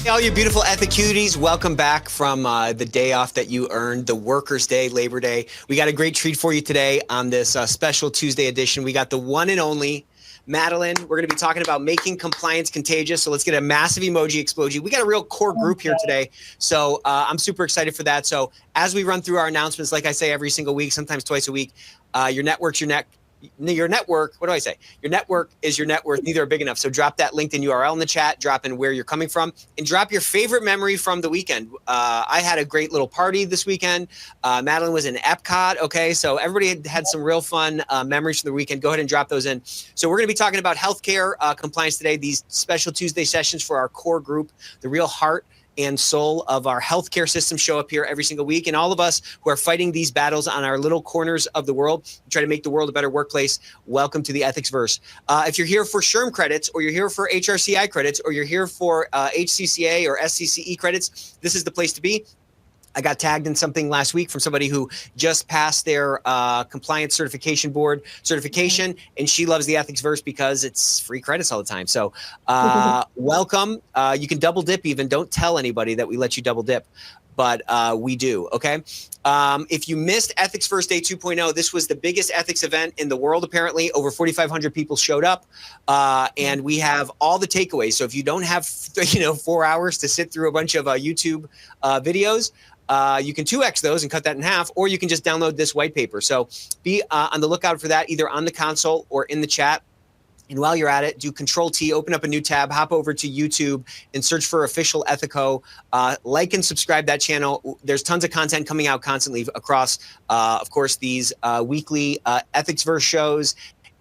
Hey, all you beautiful Ethic cuties, welcome back from the day off that you earned, the Workers' Day, Labor Day. We got a great treat for you today on this special Tuesday edition. We got the one and only Madeline. We're going to be talking about making compliance contagious. So let's get a massive emoji explosion. We got a real core group here today. So I'm super excited for that. So as we run through our announcements, like I say every single week, sometimes twice a week, your network is your net worth. Neither are big enough. So drop that LinkedIn URL in the chat, drop in where you're coming from, and drop your favorite memory from the weekend. I had a great little party this weekend. Madeline was in Epcot. Okay, so everybody had some real fun memories from the weekend. Go ahead and drop those in. So we're going to be talking about healthcare compliance today, these special Tuesday sessions for our core group, the real heart and soul of our healthcare system show up here every single week. And all of us who are fighting these battles on our little corners of the world, try to make the world a better workplace. Welcome to the Ethics Verse. If you're here for SHRM credits, or you're here for HRCI credits, or you're here for HCCA or SCCE credits, this is the place to be. I got tagged in something last week from somebody who just passed their compliance certification board certification, and she loves the Ethics Verse because it's free credits all the time. So welcome. You can double dip even. Don't tell anybody that we let you double dip, but we do, okay? If you missed Ethics First Day 2.0, this was the biggest ethics event in the world, apparently. Over 4,500 people showed up, and we have all the takeaways. So if you don't have 4 hours to sit through a bunch of YouTube videos, you can 2x those and cut that in half, or you can just download this white paper. So be on the lookout for that, either on the console or in the chat. And while you're at it, do Control-T, open up a new tab, hop over to YouTube and search for Official Ethico. Like and subscribe that channel. There's tons of content coming out constantly across, of course, these weekly Ethics Verse shows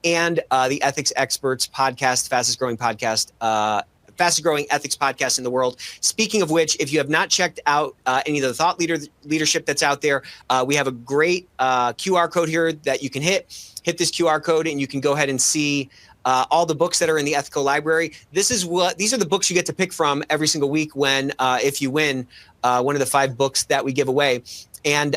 and the Ethics Experts podcast, fastest growing ethics podcast in the world. Speaking of which, if you have not checked out any of the thought leadership that's out there, we have a great QR code here that you can hit this QR code and you can go ahead and see all the books that are in the Ethico library. These are the books you get to pick from every single week when if you win one of the 5 books that we give away. And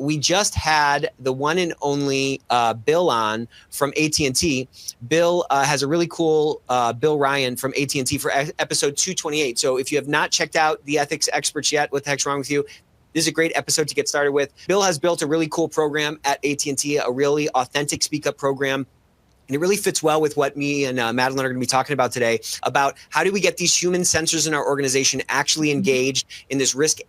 we just had the one and only Bill on from AT&T. Bill has a really cool Bill Ryan from AT&T for episode 228. So if you have not checked out the Ethics Experts yet, what the heck's wrong with you? This is a great episode to get started with. Bill has built a really cool program at AT&T, a really authentic speak up program. And it really fits well with what me and Madeline are going to be talking about today, about how do we get these human sensors in our organization actually engaged in this risk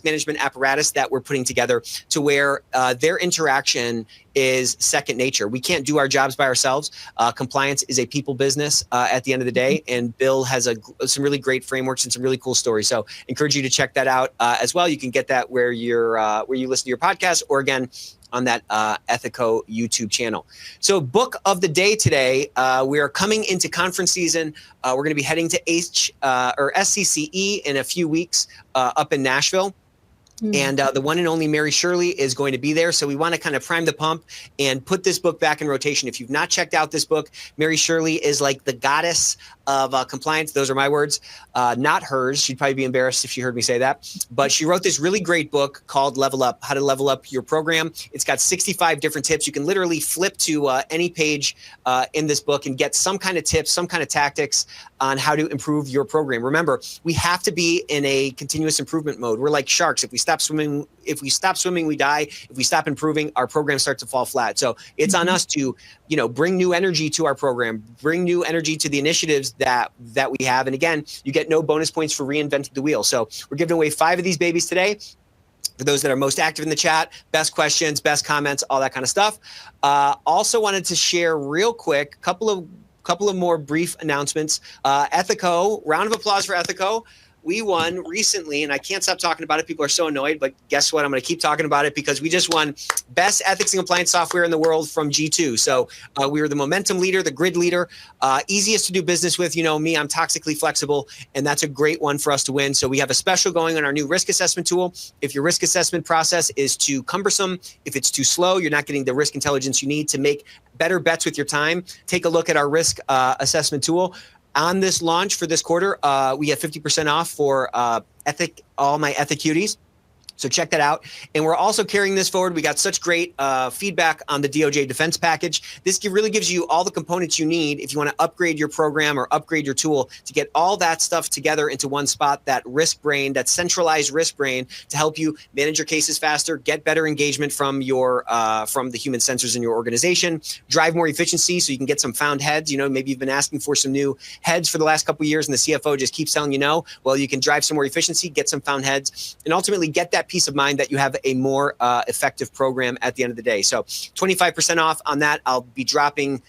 management apparatus that we're putting together, to where their interaction is second nature. We can't do our jobs by ourselves. Compliance is a people business at the end of the day, and Bill has some really great frameworks and some really cool stories. So encourage you to check that out as well. You can get that where you listen to your podcast, or again, on that Ethico YouTube channel. So book of the day today, we are coming into conference season. We're going to be heading to SCCE in a few weeks up in Nashville. And the one and only Mary Shirley is going to be there. So we want to kind of prime the pump and put this book back in rotation. If you've not checked out this book, Mary Shirley is like the goddess of compliance. Those are my words, not hers. She'd probably be embarrassed if she heard me say that. But she wrote this really great book called Level Up, How to Level Up Your Program. It's got 65 different tips. You can literally flip to any page in this book and get some kind of tips, some kind of tactics on how to improve your program. Remember, we have to be in a continuous improvement mode. We're like sharks. If we stop swimming, we die. If we stop improving, our program starts to fall flat. So it's on us to, bring new energy to our program, bring new energy to the initiatives that we have. And again, you get no bonus points for reinventing the wheel. So we're giving away 5 of these babies today. For those that are most active in the chat, best questions, best comments, all that kind of stuff. Also wanted to share real quick, couple of more brief announcements. Ethico, round of applause for Ethico. We won recently, and I can't stop talking about it. People are so annoyed, but guess what? I'm going to keep talking about it because we just won Best Ethics and Compliance Software in the World from G2. So we were the momentum leader, the grid leader, easiest to do business with. You know me, I'm toxically flexible, and that's a great one for us to win. So we have a special going on our new risk assessment tool. If your risk assessment process is too cumbersome, if it's too slow, you're not getting the risk intelligence you need to make better bets with your time, take a look at our risk assessment tool. On this launch for this quarter, we have 50% off for all my Ethic cuties. So check that out. And we're also carrying this forward. We got such great feedback on the DOJ defense package. This really gives you all the components you need if you want to upgrade your program or upgrade your tool to get all that stuff together into one spot, that risk brain, that centralized risk brain to help you manage your cases faster, get better engagement from your from the human sensors in your organization, drive more efficiency so you can get some found heads. You know, maybe you've been asking for some new heads for the last couple of years and the CFO just keeps telling you no. Well, you can drive some more efficiency, get some found heads, and ultimately get that peace of mind that you have a more effective program at the end of the day. So 25% off on that. I'll be dropping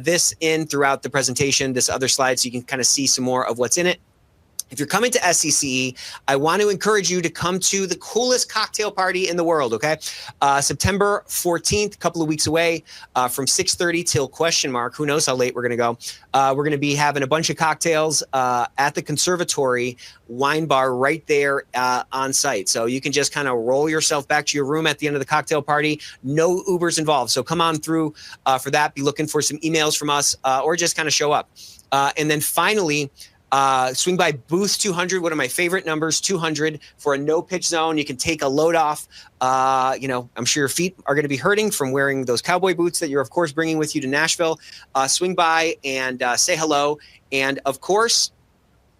this in throughout the presentation, this other slide, so you can kind of see some more of what's in it. If you're coming to SCCE, I want to encourage you to come to the coolest cocktail party in the world, okay? September 14th, a couple of weeks away, from 6:30 till question mark. Who knows how late we're going to go. We're going to be having a bunch of cocktails at the Conservatory wine bar right there on site. So you can just kind of roll yourself back to your room at the end of the cocktail party. No Ubers involved. So come on through for that. Be looking for some emails from us or just kind of show up. And then finally, swing by booth 200, one of my favorite numbers, 200, for a no pitch zone. You can take a load off. You know, I'm sure your feet are going to be hurting from wearing those cowboy boots that you're, of course, bringing with you to Nashville. Swing by and say hello. And, of course,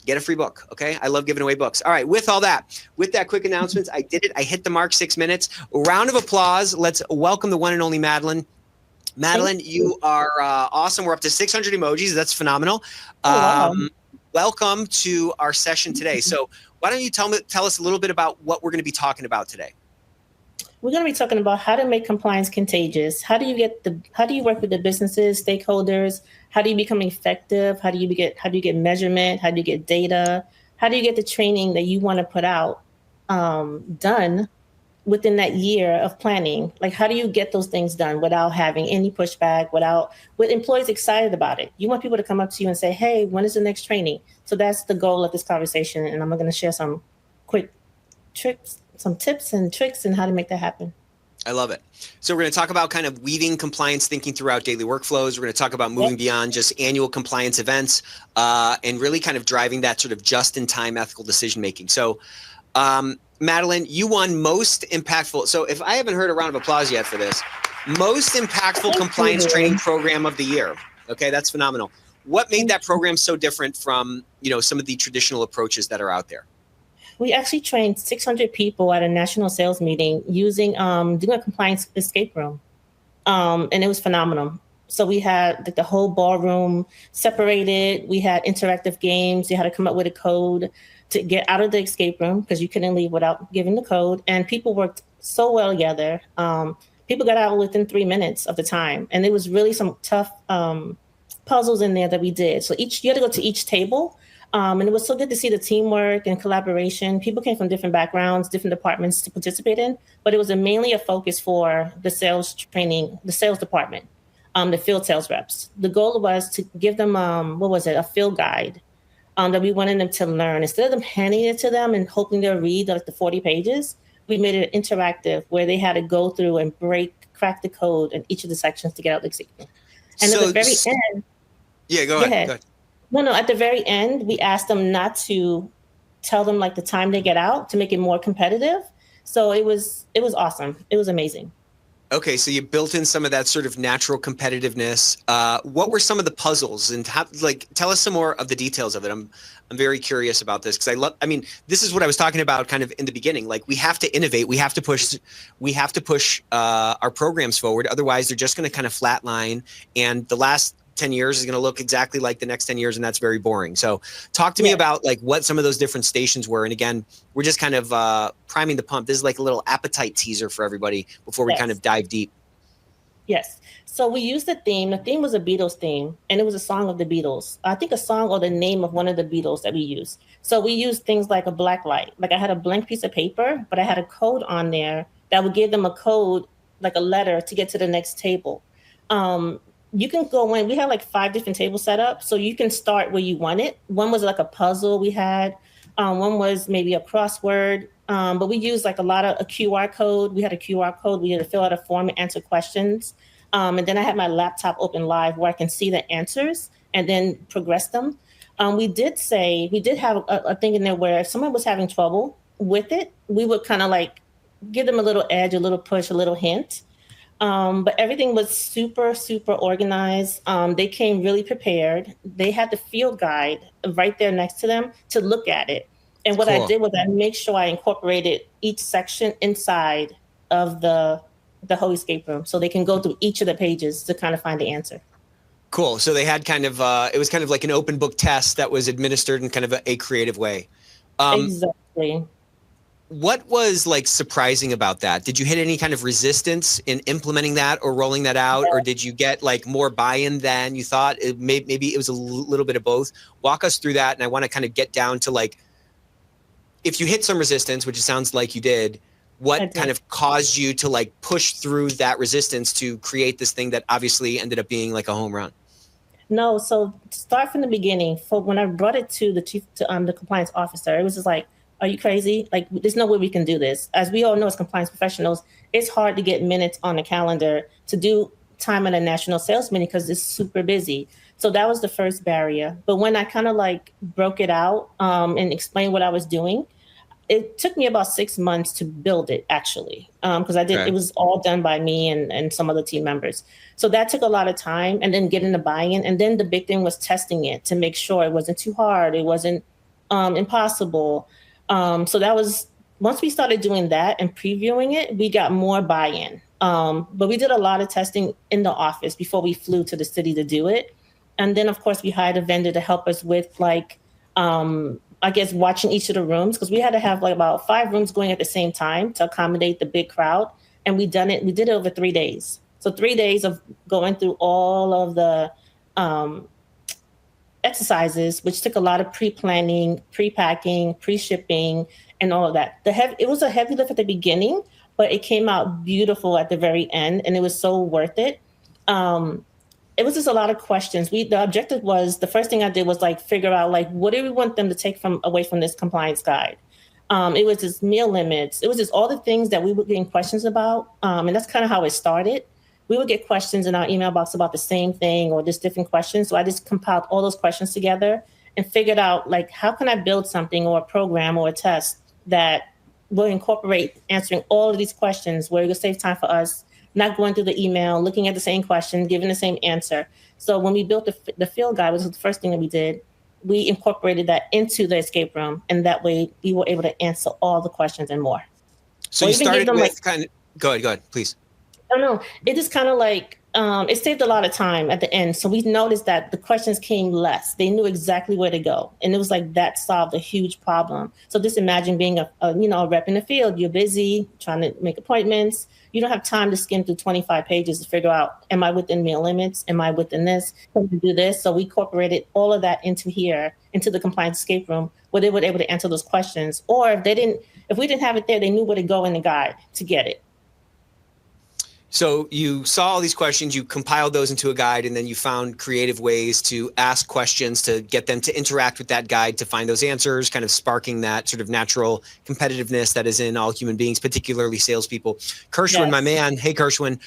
get a free book, okay? I love giving away books. All right, with that quick announcements, I did it. I hit the mark, 6 minutes. A round of applause. Let's welcome the one and only Madeline. Madeline, you are awesome. We're up to 600 emojis. That's phenomenal. Wow. Welcome to our session today. So why don't you tell us a little bit about what we're going to be talking about today? We're going to be talking about how to make compliance contagious. How do you work with the businesses, stakeholders? How do you become effective? How do you get measurement? How do you get data? How do you get the training that you want to put out done within that year of planning? Like, how do you get those things done without having any pushback, with employees excited about it? You want people to come up to you and say, hey, when is the next training? So that's the goal of this conversation. And I'm going to share some quick tricks, some tips and tricks and how to make that happen. I love it. So we're going to talk about kind of weaving compliance thinking throughout daily workflows. We're going to talk about moving beyond just annual compliance events and really kind of driving that sort of just-in-time ethical decision-making. So, Madeline, you won most impactful. So if I haven't heard a round of applause yet for this, most impactful compliance training program of the year. Okay, that's phenomenal. What made that program so different from, you know, some of the traditional approaches that are out there? We actually trained 600 people at a national sales meeting using doing a compliance escape room, and it was phenomenal. So we had the whole ballroom separated. We had interactive games. You had to come up with a code to get out of the escape room because you couldn't leave without giving the code. And people worked so well together. People got out within 3 minutes of the time. And there was really some tough puzzles in there that we did. So you had to go to each table. And it was so good to see the teamwork and collaboration. People came from different backgrounds, different departments to participate in. But it was mainly a focus for the sales training, the sales department, the field sales reps. The goal was to give them, a field guide that we wanted them to learn. Instead of them handing it to them and hoping they'll read like the 40 pages, we made it interactive where they had to go through and crack the code in each of the sections to get out the example. And at the very end. Yeah, go ahead. No, at the very end, we asked them not to tell them like the time they get out to make it more competitive. So it was awesome. It was amazing. Okay, so you built in some of that sort of natural competitiveness. What were some of the puzzles, and tell us some more of the details of it? I'm very curious about this because this is what I was talking about kind of in the beginning. Like, we have to innovate, we have to push our programs forward. Otherwise, they're just going to kind of flatline, and the last 10 years is going to look exactly like the next 10 years, and that's very boring. So talk to me about like what some of those different stations were. And again, we're just kind of priming the pump. This is like a little appetite teaser for everybody before we kind of dive deep. Yes. So we used the theme. The theme was a Beatles theme, and it was a song of the Beatles. I think a song or the name of one of the Beatles that we used. So we used things like a black light. Like, I had a blank piece of paper, but I had a code on there that would give them a code, like a letter, to get to the next table. You can go in. We had like 5 different tables set up, so you can start where you want it. One was like a puzzle we had. One was maybe a crossword, but we used like a QR code. We had a QR code. We had to fill out a form and answer questions. And then I had my laptop open live where I can see the answers and then progress them. We did have a thing in there where if someone was having trouble, with it. We would kind of like give them a little edge, a little push, a little hint. But everything was super, super organized. They came really prepared. They had the field guide right there next to them to look at it. And what I Cool. did was I make sure I incorporated each section inside of the whole escape room, so they can go through each of the pages to kind of find the answer. Cool. So they had kind of it was kind of like an open book test that was administered in kind of a creative way. Exactly. What was like surprising about that? Did you hit any kind of resistance in implementing that or rolling that out, or did you get like more buy-in than you thought? Maybe it was a little bit of both. Walk us through that, and I want to kind of get down to like, if you hit some resistance, which it sounds like you did, what kind of caused you to like push through that resistance to create this thing that obviously ended up being like a home run? No, so to start from the beginning, for when I brought it to the the compliance officer, it was just like, are you crazy? Like, there's no way we can do this. As we all know, as compliance professionals, it's hard to get minutes on the calendar to do time at a national sales meeting because it's super busy. So that was the first barrier. But when I kind of like broke it out and explained what I was doing, it took me about 6 months to build it, actually, because it was all done by me and some other team members. So that took a lot of time, and then getting the buy-in. And then the big thing was testing it to make sure it wasn't too hard. It wasn't impossible. So that was, once we started doing that and previewing it, we got more buy-in. But we did a lot of testing in the office before we flew to the city to do it. And then, of course, we hired a vendor to help us with like, I guess, watching each of the rooms, because we had to have like about 5 rooms going at the same time to accommodate the big crowd. And we did it over 3 days. So 3 days of going through all of the exercises, which took a lot of pre-planning, pre-packing, pre-shipping, and all of that. It was a heavy lift at the beginning, but it came out beautiful at the very end, and it was so worth it. It was just a lot of questions. The objective was, the first thing I did was like figure out like, what do we want them to take away from this compliance guide? It was just meal limits. It was just all the things that we were getting questions about. And that's kind of how it started. We would get questions in our email box about the same thing or just different questions. So I just compiled all those questions together and figured out like, how can I build something or a program or a test that will incorporate answering all of these questions, where it will save time for us, not going through the email, looking at the same question, giving the same answer. So when we built the field guide, which was the first thing that we did, we incorporated that into the escape room. And that way we were able to answer all the questions and more. So you started with kind of, go ahead, please. I don't know. It just kind of like, it saved a lot of time at the end. So we noticed that the questions came less. They knew exactly where to go. And it was like, that solved a huge problem. So just imagine being a rep in the field. You're busy trying to make appointments. You don't have time to skim through 25 pages to figure out, am I within meal limits? Am I within this? Can we do this? So we incorporated all of that into the compliance escape room, where they were able to answer those questions. Or if we didn't have it there, they knew where to go in the guide to get it. So you saw all these questions, you compiled those into a guide, and then you found creative ways to ask questions to get them to interact with that guide to find those answers, kind of sparking that sort of natural competitiveness that is in all human beings, particularly salespeople. Kershwin, yes. My man. Hey, Kershwin.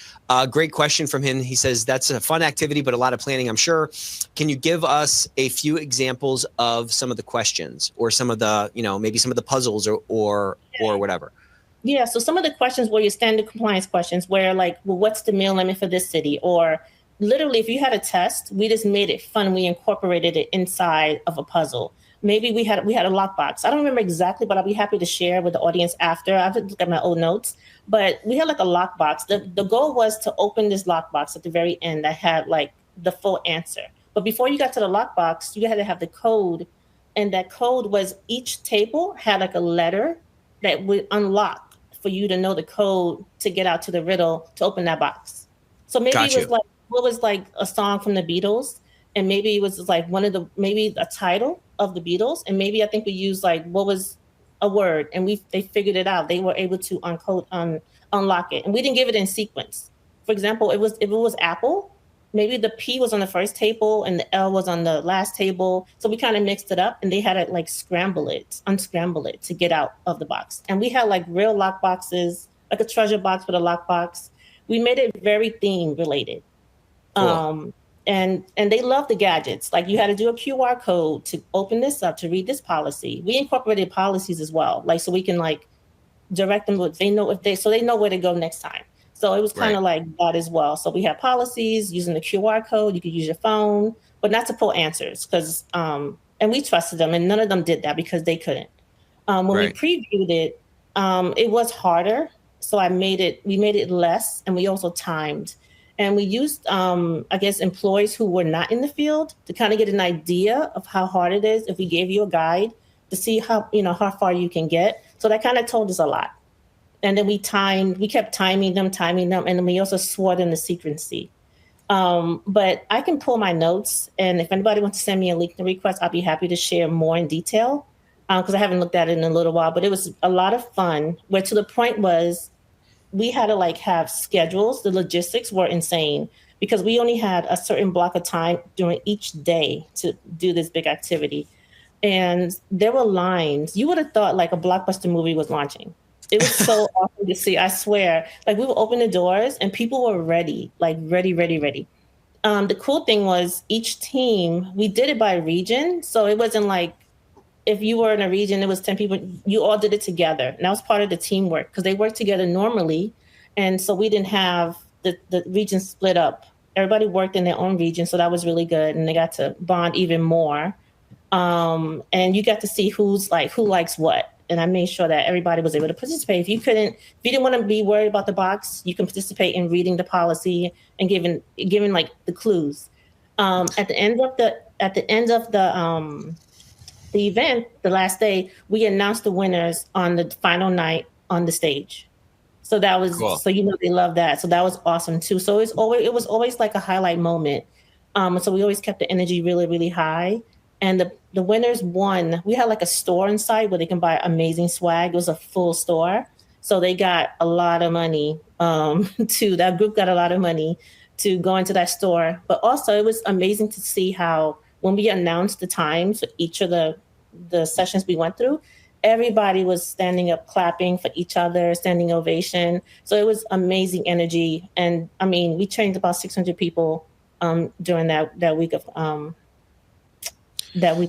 Great question from him. He says, that's a fun activity, but a lot of planning, I'm sure. Can you give us a few examples of some of the questions or some of the, maybe some of the puzzles or whatever? Yeah, so some of the questions were your standard compliance questions, where like, well, what's the meal limit for this city? Or literally, if you had a test, we just made it fun. We incorporated it inside of a puzzle. Maybe we had a lockbox. I don't remember exactly, but I'll be happy to share with the audience after. I have to look at my old notes. But we had like a lockbox. The goal was to open this lockbox at the very end that had like the full answer. But before you got to the lockbox, you had to have the code. And that code was, each table had like a letter that would unlock for you to know the code to get out to the riddle to open that box. So maybe it was like, what was like a song from the Beatles, and maybe it was like maybe a title of the Beatles, and maybe I think we used like, what was a word, and they figured it out. They were able to unlock it, and we didn't give it in sequence. For example, if it was apple, maybe the P was on the first table and the L was on the last table. So we kind of mixed it up, and they had to like unscramble it to get out of the box. And we had like real lock boxes, like a treasure box with a lock box. We made it very theme related. Cool. and they love the gadgets. Like you had to do a QR code to open this up to read this policy. We incorporated policies as well, like so we can like direct them. They know if they so they know where to go next time. So it was kind of like that as well. So we have policies using the QR code. You could use your phone, but not to pull answers because and we trusted them, and none of them did that because they couldn't. When we previewed it, it was harder. So we made it less, and we also timed. And we used, I guess, employees who were not in the field to kind of get an idea of how hard it is if we gave you a guide to see how far you can get. So that kind of told us a lot. And then we kept timing them, and then we also swore them the secrecy. But I can pull my notes, and if anybody wants to send me a LinkedIn request, I'll be happy to share more in detail because I haven't looked at it in a little while. But it was a lot of fun, where to the point was we had to like have schedules. The logistics were insane because we only had a certain block of time during each day to do this big activity. And there were lines. You would have thought like a blockbuster movie was launching. It was so awesome to see. I swear, like we would open the doors and people were ready, like ready. The cool thing was each team, we did it by region. So it wasn't like if you were in a region, it was 10 people, you all did it together. And that was part of the teamwork because they worked together normally. And so we didn't have the region split up. Everybody worked in their own region. So that was really good. And they got to bond even more. And you got to see who likes what. And I made sure that everybody was able to participate. If you didn't want to be worried about the box, you can participate in reading the policy and giving like the clues. At the end of the event, the last day, we announced the winners on the final night on the stage. So that was cool. So they love that. So that was awesome too. So it was always like a highlight moment. So we always kept the energy really, really high. And the winners won. We had like a store inside where they can buy amazing swag. It was a full store. So they got a lot of money that group got a lot of money to go into that store. But also it was amazing to see how when we announced the times for each of the sessions we went through, everybody was standing up, clapping for each other, standing ovation. So it was amazing energy. And I mean, we trained about 600 people during that week of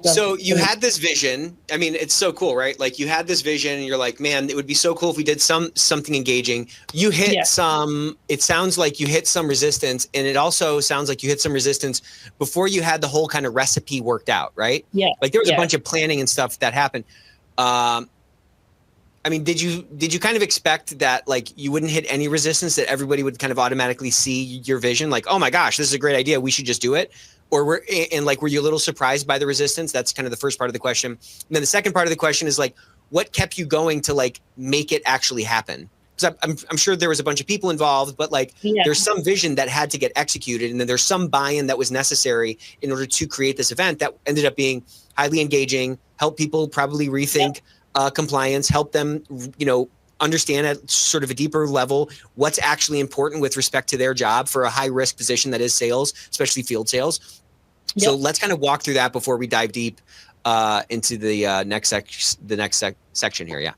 So you had this vision. I mean, it's so cool, right? Like you had this vision and you're like, man, it would be so cool if we did something engaging. You hit it sounds like you hit some resistance, and it also sounds like you hit some resistance before you had the whole kind of recipe worked out, right? Yeah. Like there was a bunch of planning and stuff that happened. I mean, did you kind of expect that like you wouldn't hit any resistance, that everybody would kind of automatically see your vision? Like, oh my gosh, this is a great idea. We should just do it. Or were you a little surprised by the resistance? That's kind of the first part of the question. And then the second part of the question is like, what kept you going to like make it actually happen? Because I'm sure there was a bunch of people involved, but like there's some vision that had to get executed, and then there's some buy-in that was necessary in order to create this event that ended up being highly engaging, help people probably rethink compliance, help them, understand at sort of a deeper level what's actually important with respect to their job for a high risk position that is sales, especially field sales. Yep. So let's kind of walk through that before we dive deep into the next section here. Yeah.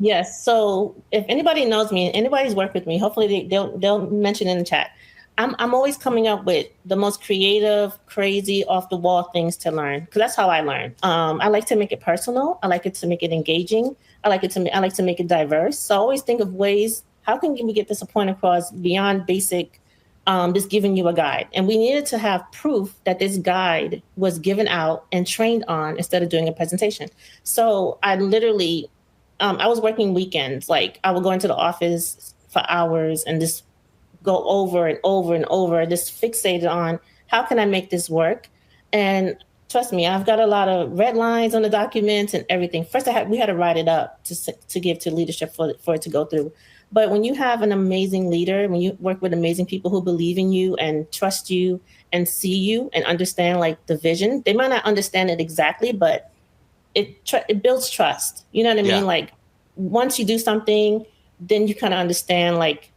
Yes. So if anybody knows me, anybody's worked with me, hopefully they'll mention in the chat. I'm always coming up with the most creative, crazy, off the wall things to learn, because that's how I learn. I like to make it personal. I like it to make it engaging. I like to make it diverse. So I always think of ways, how can we get this point across beyond basic, just giving you a guide? And we needed to have proof that this guide was given out and trained on instead of doing a presentation. So I literally, I was working weekends. Like I would go into the office for hours and just go over and over and over, just fixated on how can I make this work? And trust me, I've got a lot of red lines on the documents and everything. First, we had to write it up to give to leadership for it to go through. But when you have an amazing leader, when you work with amazing people who believe in you and trust you and see you and understand like the vision, they might not understand it exactly, but it builds trust. You know what I mean? Like once you do something, then you kind of understand like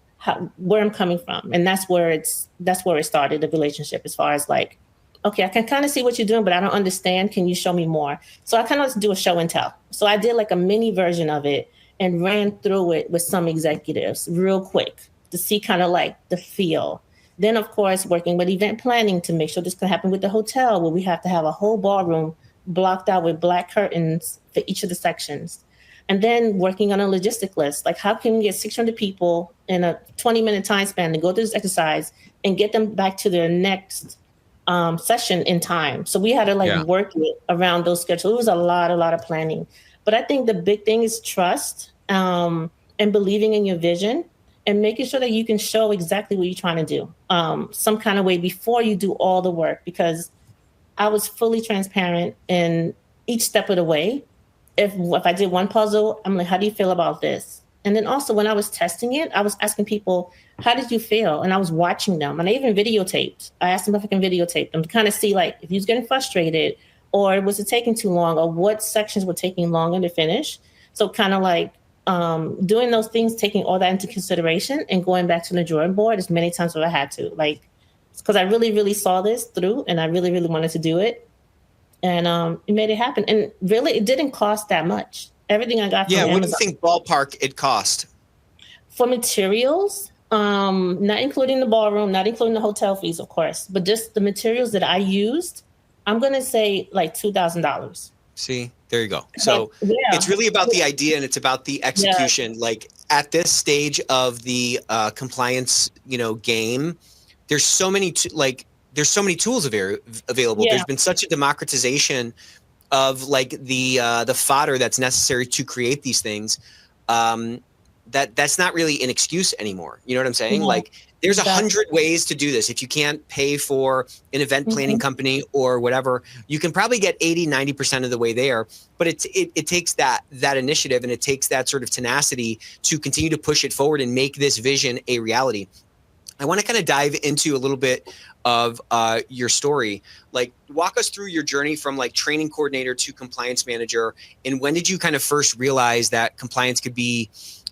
where I'm coming from. And that's where it started, the relationship, as far as like, okay, I can kind of see what you're doing, but I don't understand. Can you show me more? So I kind of do a show and tell. So I did like a mini version of it and ran through it with some executives real quick to see kind of like the feel. Then, of course, working with event planning to make sure this can happen with the hotel, where we have to have a whole ballroom blocked out with black curtains for each of the sections. And then working on a logistic list, like how can we get 600 people in a 20-minute time span to go through this exercise and get them back to their next session in time. So we had to like work it around those schedules. It was a lot of planning. But I think the big thing is trust and believing in your vision and making sure that you can show exactly what you're trying to do some kind of way before you do all the work, because I was fully transparent in each step of the way. If I did one puzzle, I'm like, how do you feel about this? And then also when I was testing it, I was asking people, how did you feel? And I was watching them, and I even videotaped. I asked them if I can videotape them to kind of see like if he was getting frustrated or was it taking too long or what sections were taking longer to finish. So kind of like doing those things, taking all that into consideration and going back to the drawing board as many times as I had to, like, because I really saw this through and I really wanted to do it. And it made it happen. And really, it didn't cost that much. Everything I got from Amazon. What do you think ballpark it cost? For materials, not including the ballroom, not including the hotel fees, of course, but just the materials that I used, I'm going to say like $2,000. See, there you go. So it's really about the idea and it's about the execution. Yeah. Like at this stage of the compliance, game, there's so many there's so many tools available. Yeah. There's been such a democratization of like the fodder that's necessary to create these things. That's not really an excuse anymore. You know what I'm saying? Mm-hmm. Like there's 100 ways to do this. If you can't pay for an event planning company or whatever, you can probably get 80-90% of the way there. But it takes that initiative and it takes that sort of tenacity to continue to push it forward and make this vision a reality. I want to kind of dive into a little bit of your story. Like walk us through your journey from like training coordinator to compliance manager. And when did you kind of first realize that compliance could be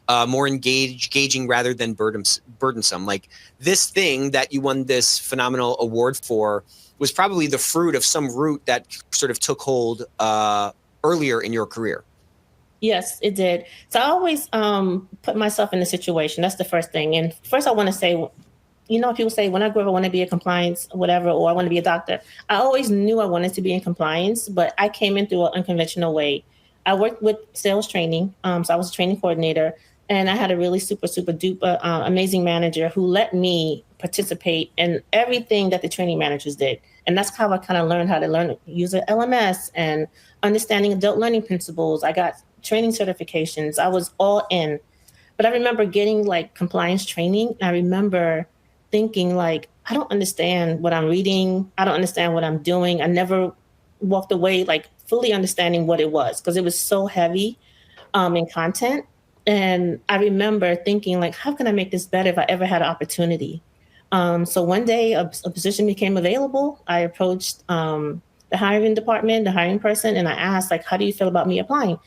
more engaging rather than burdensome? Like this thing that you won this phenomenal award for was probably the fruit of some root that sort of took hold earlier in your career. Yes, it did. So I always put myself in a situation. That's the first thing. And first I want to say, people say when I grow up, I want to be a compliance, whatever, or I want to be a doctor. I always knew I wanted to be in compliance, but I came in through an unconventional way. I worked with sales training. So I was a training coordinator. And I had a really super duper amazing manager who let me participate in everything that the training managers did. And that's how I kind of learned how to use an LMS and understanding adult learning principles. I got training certifications. I was all in. But I remember getting like compliance training. I remember thinking like, I don't understand what I'm reading. I don't understand what I'm doing. I never walked away like fully understanding what it was because it was so heavy in content. And I remember thinking, like, how can I make this better if I ever had an opportunity? So one day a position became available. I approached the hiring department, the hiring person, and I asked, like, how do you feel about me applying?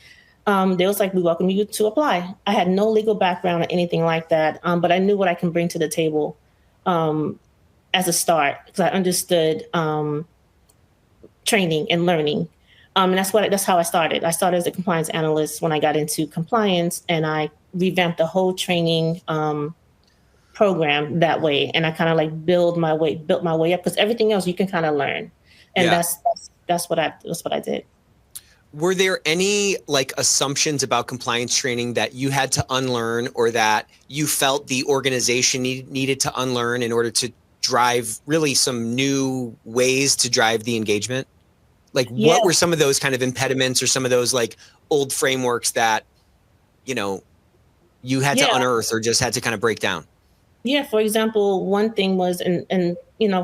They was like, we welcome you to apply. I had no legal background or anything like that, but I knew what I can bring to the table as a start because I understood training and learning. And that's how I started. I started as a compliance analyst when I got into compliance, and I revamped the whole training program that way. And I kind of like built my way up because everything else you can kind of learn. And that's what I did. Were there any like assumptions about compliance training that you had to unlearn or that you felt the organization needed to unlearn in order to drive really some new ways to drive the engagement? Like what were some of those kind of impediments or some of those like old frameworks that, you had to unearth or just had to kind of break down? Yeah. For example, one thing was, and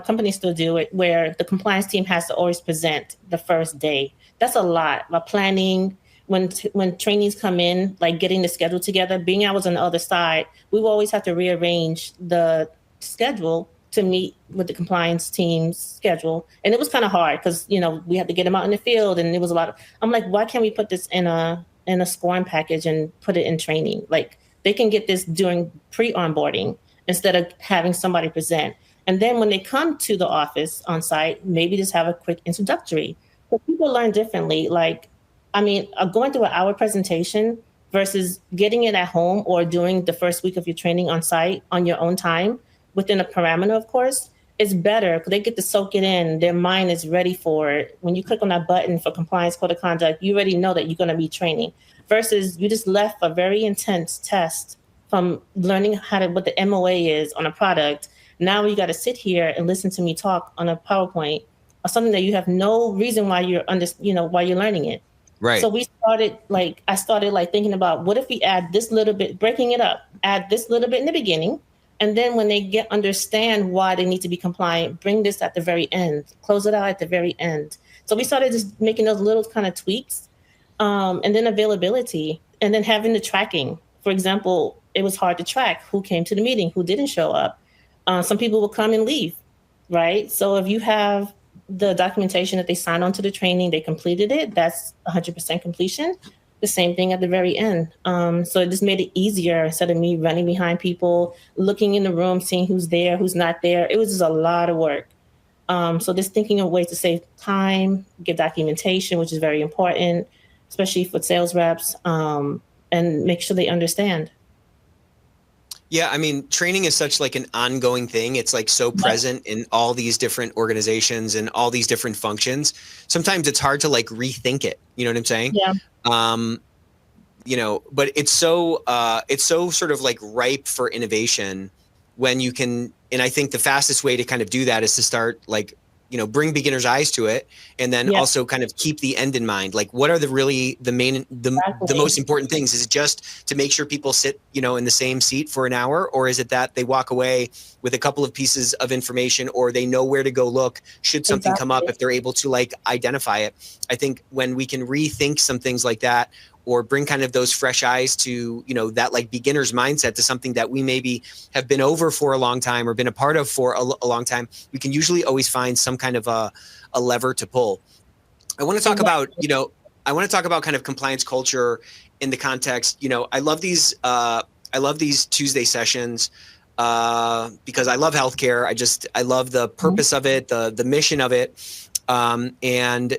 companies still do it, where the compliance team has to always present the first day. That's a lot. But planning, when trainees come in, like getting the schedule together, being I was on the other side, we will always have to rearrange the schedule to meet with the compliance team's schedule. And it was kind of hard because, we had to get them out in the field and it was a lot of, I'm like, why can't we put this in a scoring package and put it in training? Like they can get this during pre-onboarding instead of having somebody present. And then when they come to the office on site, maybe just have a quick introductory. But people learn differently. Like, going through an hour presentation versus getting it at home or doing the first week of your training on site on your own time, within a parameter, of course, it's better because they get to soak it in. Their mind is ready for it. When you click on that button for compliance code of conduct, you already know that you're going to be training versus you just left a very intense test from learning what the MOA is on a product. Now you got to sit here and listen to me talk on a PowerPoint or something that you have no reason why why you're learning it. Right. So I started thinking about what if we add this little bit, breaking it up, add this little bit in the beginning. And then when they understand why they need to be compliant, bring this at the very end, close it out at the very end. So we started just making those little kind of tweaks, and then availability, and then having the tracking. For example, it was hard to track who came to the meeting, who didn't show up. Some people will come and leave, right? So if you have the documentation that they signed on to the training, they completed it, that's 100% completion. The same thing at the very end. So it just made it easier instead of me running behind people, looking in the room, seeing who's there, who's not there. It was just a lot of work. So just thinking of ways to save time, get documentation, which is very important, especially for sales reps, and make sure they understand. Yeah, I mean, training is such like an ongoing thing. It's like so present in all these different organizations and all these different functions. Sometimes it's hard to like rethink it. You know what I'm saying? Yeah. But it's so sort of like ripe for innovation when you can. And I think the fastest way to kind of do that is to start like, bring beginner's eyes to it, and then also kind of keep the end in mind. Like, what are the most important things? Is it just to make sure people sit, in the same seat for an hour, or is it that they walk away with a couple of pieces of information, or they know where to go look should something come up if they're able to like identify it? I think when we can rethink some things like that, or bring kind of those fresh eyes to, that like beginner's mindset to something that we maybe have been over for a long time or been a part of for a long time, we can usually always find some kind of a lever to pull. I want to talk about, kind of compliance culture in the context, I love these Tuesday sessions because I love healthcare. I love the purpose of it, the mission of it. And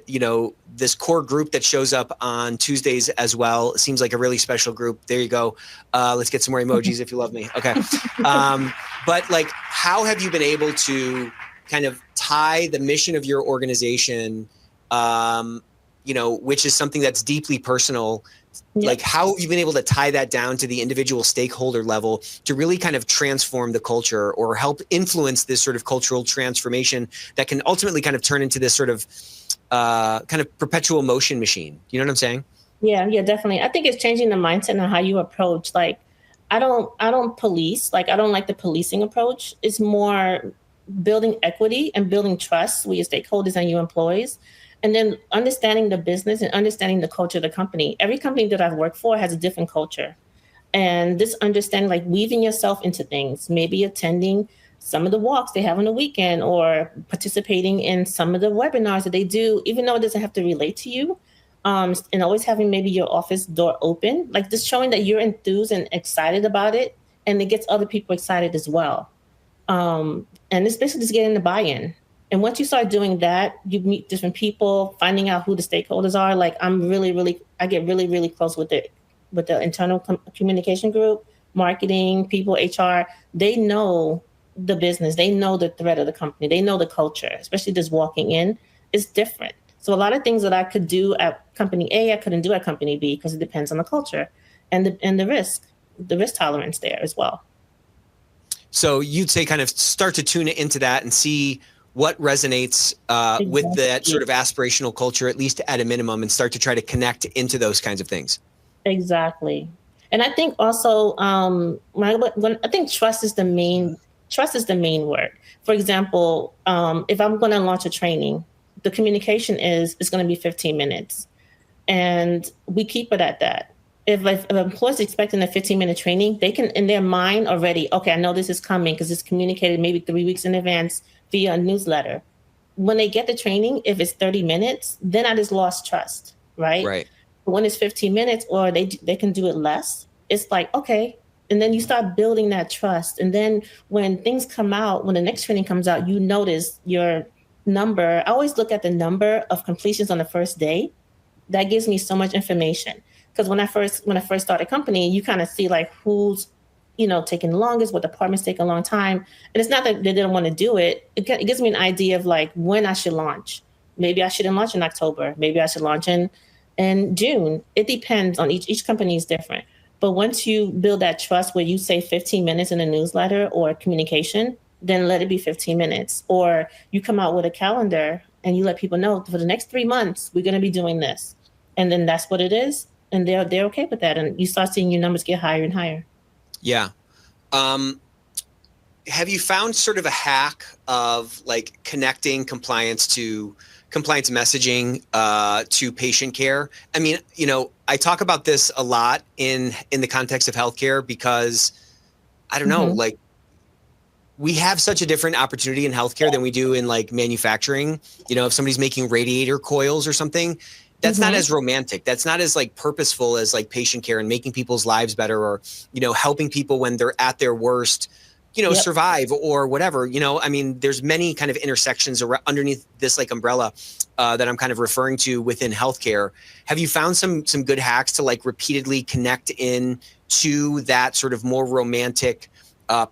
this core group that shows up on Tuesdays as well, it seems like a really special group. There you go. Let's get some more emojis if you love me. Okay. But like, how have you been able to kind of tie the mission of your organization, which is something that's deeply personal? Like, how have you been able to tie that down to the individual stakeholder level to really kind of transform the culture or help influence this sort of cultural transformation that can ultimately kind of turn into this sort of kind of perpetual motion machine? You know what I'm saying? Yeah, definitely. I think it's changing the mindset and how you approach. Like, I don't police. Like, I don't like the policing approach. It's more building equity and building trust with your stakeholders and your employees. And then understanding the business and understanding the culture of the company. Every company that I've worked for has a different culture. And this understanding, like weaving yourself into things, maybe attending some of the walks they have on the weekend or participating in some of the webinars that they do, even though it doesn't have to relate to you. And always having maybe your office door open, like just showing that you're enthused and excited about it. And it gets other people excited as well. And it's basically just getting the buy-in. And once you start doing that, you meet different people, finding out who the stakeholders are. Like I get really, really close with the internal communication group, marketing, people, HR. They know the business. They know the threat of the company. They know the culture, especially just walking in. It's different. So a lot of things that I could do at company A, I couldn't do at company B because it depends on the culture and the risk tolerance there as well. So you'd say kind of start to tune into that and see what resonates exactly with that sort of aspirational culture, at least at a minimum, and start to try to connect into those kinds of things. Exactly. And I think also, I think trust is the main word. For example, if I'm going to launch a training, the communication is going to be 15 minutes. And we keep it at that. If an employee's expecting a 15-minute training, they can, in their mind already, okay, I know this is coming because it's communicated maybe 3 weeks in advance via a newsletter. When they get the training, if it's 30 minutes, then I just lost trust, right? Right. But when it's 15 minutes or they can do it less, it's like, okay. And then you start building that trust. And then when things come out, when the next training comes out, you notice your number. I always look at the number of completions on the first day. That gives me so much information. Because when I first started a company, you kind of see like who's taking the longest, what departments take a long time. And it's not that they didn't want to do it. It gives me an idea of like when I should launch. Maybe I shouldn't launch in October. Maybe I should launch in June. It depends on each company is different. But once you build that trust where you say 15 minutes in a newsletter or communication, then let it be 15 minutes. Or you come out with a calendar and you let people know for the next 3 months, we're going to be doing this. And then that's what it is. And they're okay with that. And you start seeing your numbers get higher and higher. Yeah. Have you found sort of a hack of like connecting compliance messaging to patient care? I mean, I talk about this a lot in the context of healthcare because I don't know, like we have such a different opportunity in healthcare than we do in like manufacturing. If somebody's making radiator coils or something, that's not as romantic. That's not as like purposeful as like patient care and making people's lives better or, helping people when they're at their worst, survive or whatever. I mean, there's many kind of intersections underneath this like umbrella that I'm kind of referring to within healthcare. Have you found some good hacks to like repeatedly connect in to that sort of more romantic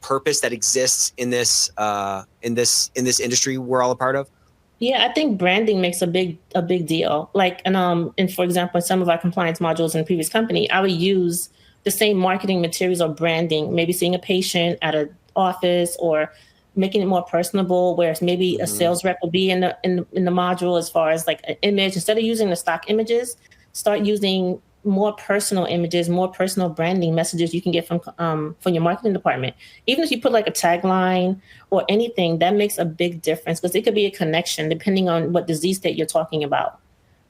purpose that exists in this industry we're all a part of? Yeah, I think branding makes a big deal. Like, and for example, in some of our compliance modules in the previous company, I would use the same marketing materials or branding, maybe seeing a patient at an office or making it more personable, whereas maybe a sales rep will be in the module as far as like an image. Instead of using the stock images, start using more personal images, more personal branding messages you can get from your marketing department. Even if you put like a tagline or anything, that makes a big difference because it could be a connection depending on what disease state you're talking about.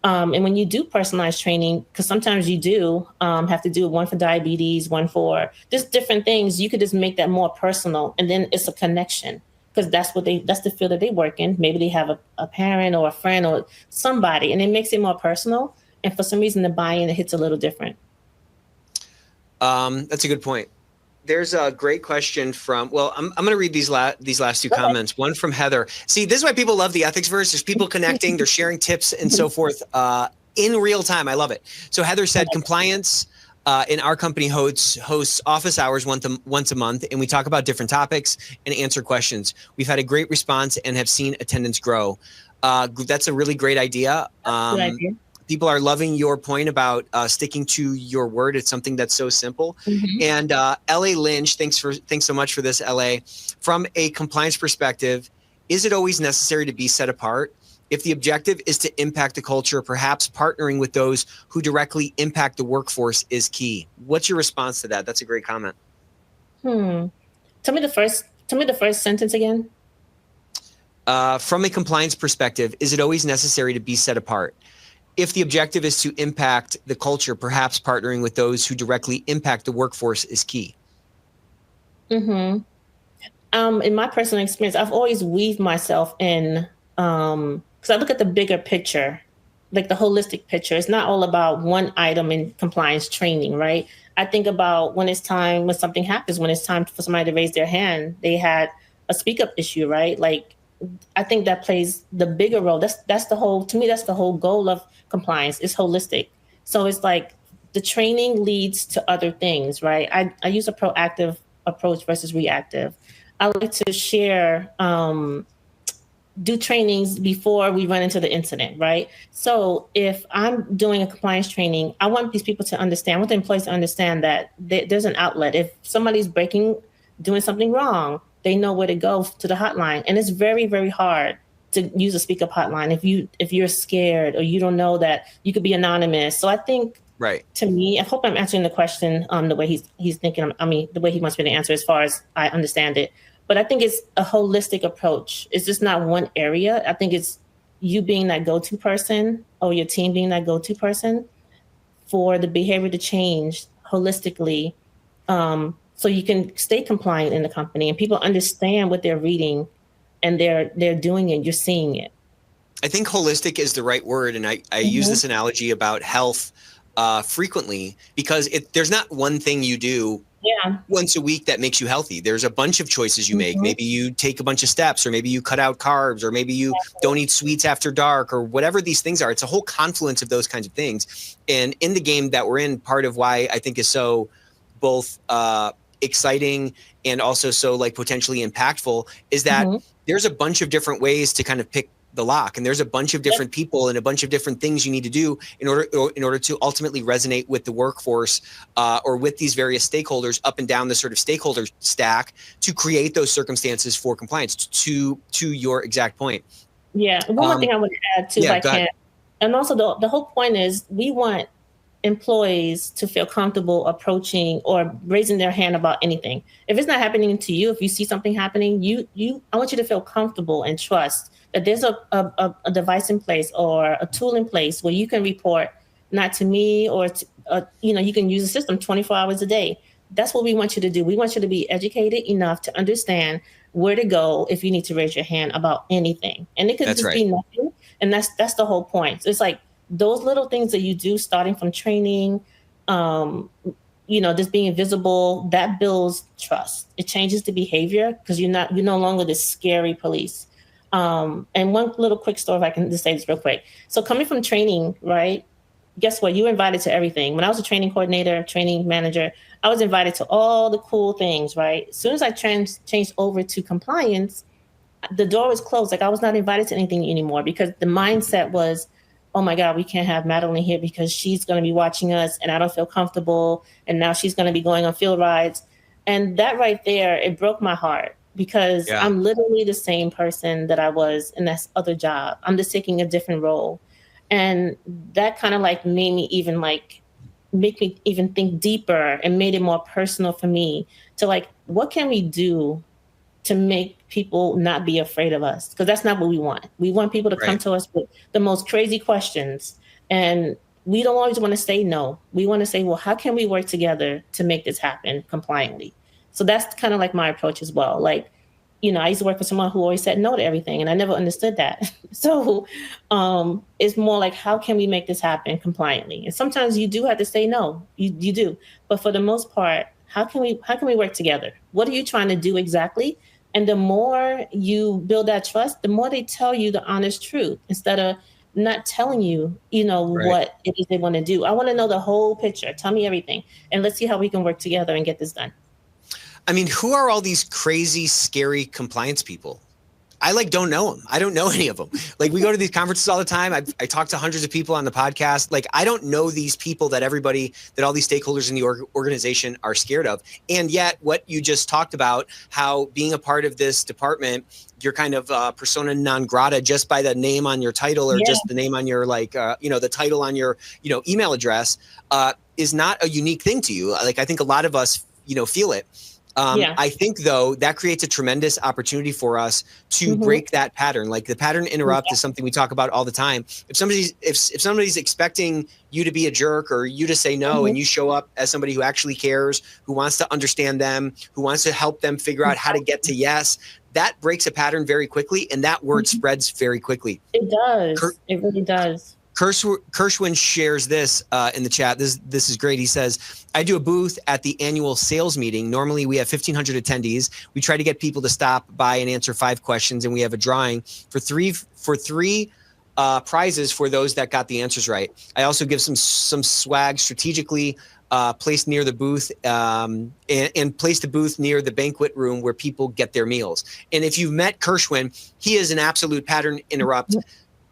And when you do personalized training, because sometimes you do have to do one for diabetes, one for just different things, you could just make that more personal. And then it's a connection because that's the field that they work in. Maybe they have a parent or a friend or somebody, and it makes it more personal. And for some reason, the buy-in, it hits a little different. That's a good point. There's a great question from, I'm going to read these last two comments. One from Heather. See, this is why people love the ethics verse. There's people connecting, they're sharing tips and so forth in real time. I love it. So Heather said, compliance in our company hosts office hours once a month, and we talk about different topics and answer questions. We've had a great response and have seen attendance grow. That's a really great idea. Good idea. People are loving your point about sticking to your word. It's something that's so simple. And LA Lynch, thanks so much for this, LA. From a compliance perspective, is it always necessary to be set apart? If the objective is to impact the culture, perhaps partnering with those who directly impact the workforce is key. What's your response to that? That's a great comment. Tell me the first sentence again. From a compliance perspective, is it always necessary to be set apart? If the objective is to impact the culture, perhaps partnering with those who directly impact the workforce is key. In my personal experience, I've always weaved myself in, because I look at the bigger picture, like the holistic picture. It's not all about one item in compliance training, right? I think about when something happens, when it's time for somebody to raise their hand, they had a speak up issue, right? Like, I think that plays the bigger role. That's the whole goal of compliance. It's holistic. So it's like the training leads to other things, right? I use a proactive approach versus reactive. I like to share, do trainings before we run into the incident, right? So if I'm doing a compliance training, I want these people to understand, I want the employees to understand that there's an outlet. If somebody's doing something wrong, they know where to go to the hotline. And it's very, very hard to use a speak up hotline if you're scared or you don't know that you could be anonymous. So I think, right. To me, I hope I'm answering the question the way he's thinking. I mean, the way he wants me to answer as far as I understand it. But I think it's a holistic approach. It's just not one area. I think it's you being that go-to person or your team being that go-to person for the behavior to change holistically. So you can stay compliant in the company and people understand what they're reading and they're doing it. You're seeing it. I think holistic is the right word. And I use this analogy about health frequently because there's not one thing you do once a week that makes you healthy. There's a bunch of choices you make. Maybe you take a bunch of steps, or maybe you cut out carbs, or maybe you don't eat sweets after dark, or whatever these things are. It's a whole confluence of those kinds of things. And in the game that we're in, part of why I think is so both exciting and also so like potentially impactful is that there's a bunch of different ways to kind of pick the lock, and there's a bunch of different people and a bunch of different things you need to do in order to ultimately resonate with the workforce or with these various stakeholders up and down the sort of stakeholder stack to create those circumstances for compliance. To your exact point. Yeah, one more thing I want to add too, if I can, and also the whole point is we want employees to feel comfortable approaching or raising their hand about anything. If it's not happening to you, if you see something happening, I want you to feel comfortable and trust that there's a device in place or a tool in place where you can report not to me or to, you can use the system 24 hours a day. That's what we want you to do. We want you to be educated enough to understand where to go if you need to raise your hand about anything. And it could be nothing. And that's the whole point. So it's like those little things that you do starting from training, just being visible, that builds trust. It changes the behavior because you're no longer this scary police. And one little quick story, if I can just say this real quick. So coming from training, right? Guess what? You were invited to everything. When I was a training coordinator, training manager, I was invited to all the cool things, right? As soon as I changed over to compliance, the door was closed. Like I was not invited to anything anymore because the mindset was, oh my God, we can't have Madeline here because she's going to be watching us and I don't feel comfortable. And now she's going to be going on field rides. And that right there, it broke my heart because I'm literally the same person that I was in that other job. I'm just taking a different role. And that kind of like made me even make me even think deeper and made it more personal for me to like, what can we do to make people not be afraid of us? Because that's not what we want. We want people to come to us with the most crazy questions. And we don't always want to say no. We want to say, well, how can we work together to make this happen compliantly? So that's kind of like my approach as well. Like, I used to work for someone who always said no to everything, and I never understood that. So it's more like, how can we make this happen compliantly? And sometimes you do have to say no, you do. But for the most part, how can we work together? What are you trying to do exactly? And the more you build that trust, the more they tell you the honest truth instead of not telling you, what it is they want to do. I want to know the whole picture. Tell me everything. And let's see how we can work together and get this done. I mean, who are all these crazy, scary compliance people? I don't know them. I don't know any of them. Like we go to these conferences all the time. I talk to hundreds of people on the podcast. Like I don't know these people that all these stakeholders in the organization are scared of. And yet what you just talked about, how being a part of this department, you're kind of persona non grata just by the name on your title or just the name on your the title on your, email address is not a unique thing to you. Like I think a lot of us, feel it. I think, though, that creates a tremendous opportunity for us to break that pattern. Like the pattern interrupt is something we talk about all the time. If somebody's expecting you to be a jerk or you to say no and you show up as somebody who actually cares, who wants to understand them, who wants to help them figure out how to get to yes, that breaks a pattern very quickly. And that word spreads very quickly. It does. It really does. Kershwin shares this in the chat. This is great. He says, I do a booth at the annual sales meeting. Normally we have 1,500 attendees. We try to get people to stop by and answer 5 questions, and we have a drawing for three prizes for those that got the answers right. I also give some swag strategically placed near the booth and place the booth near the banquet room where people get their meals. And if you've met Kershwin, he is an absolute pattern interrupt.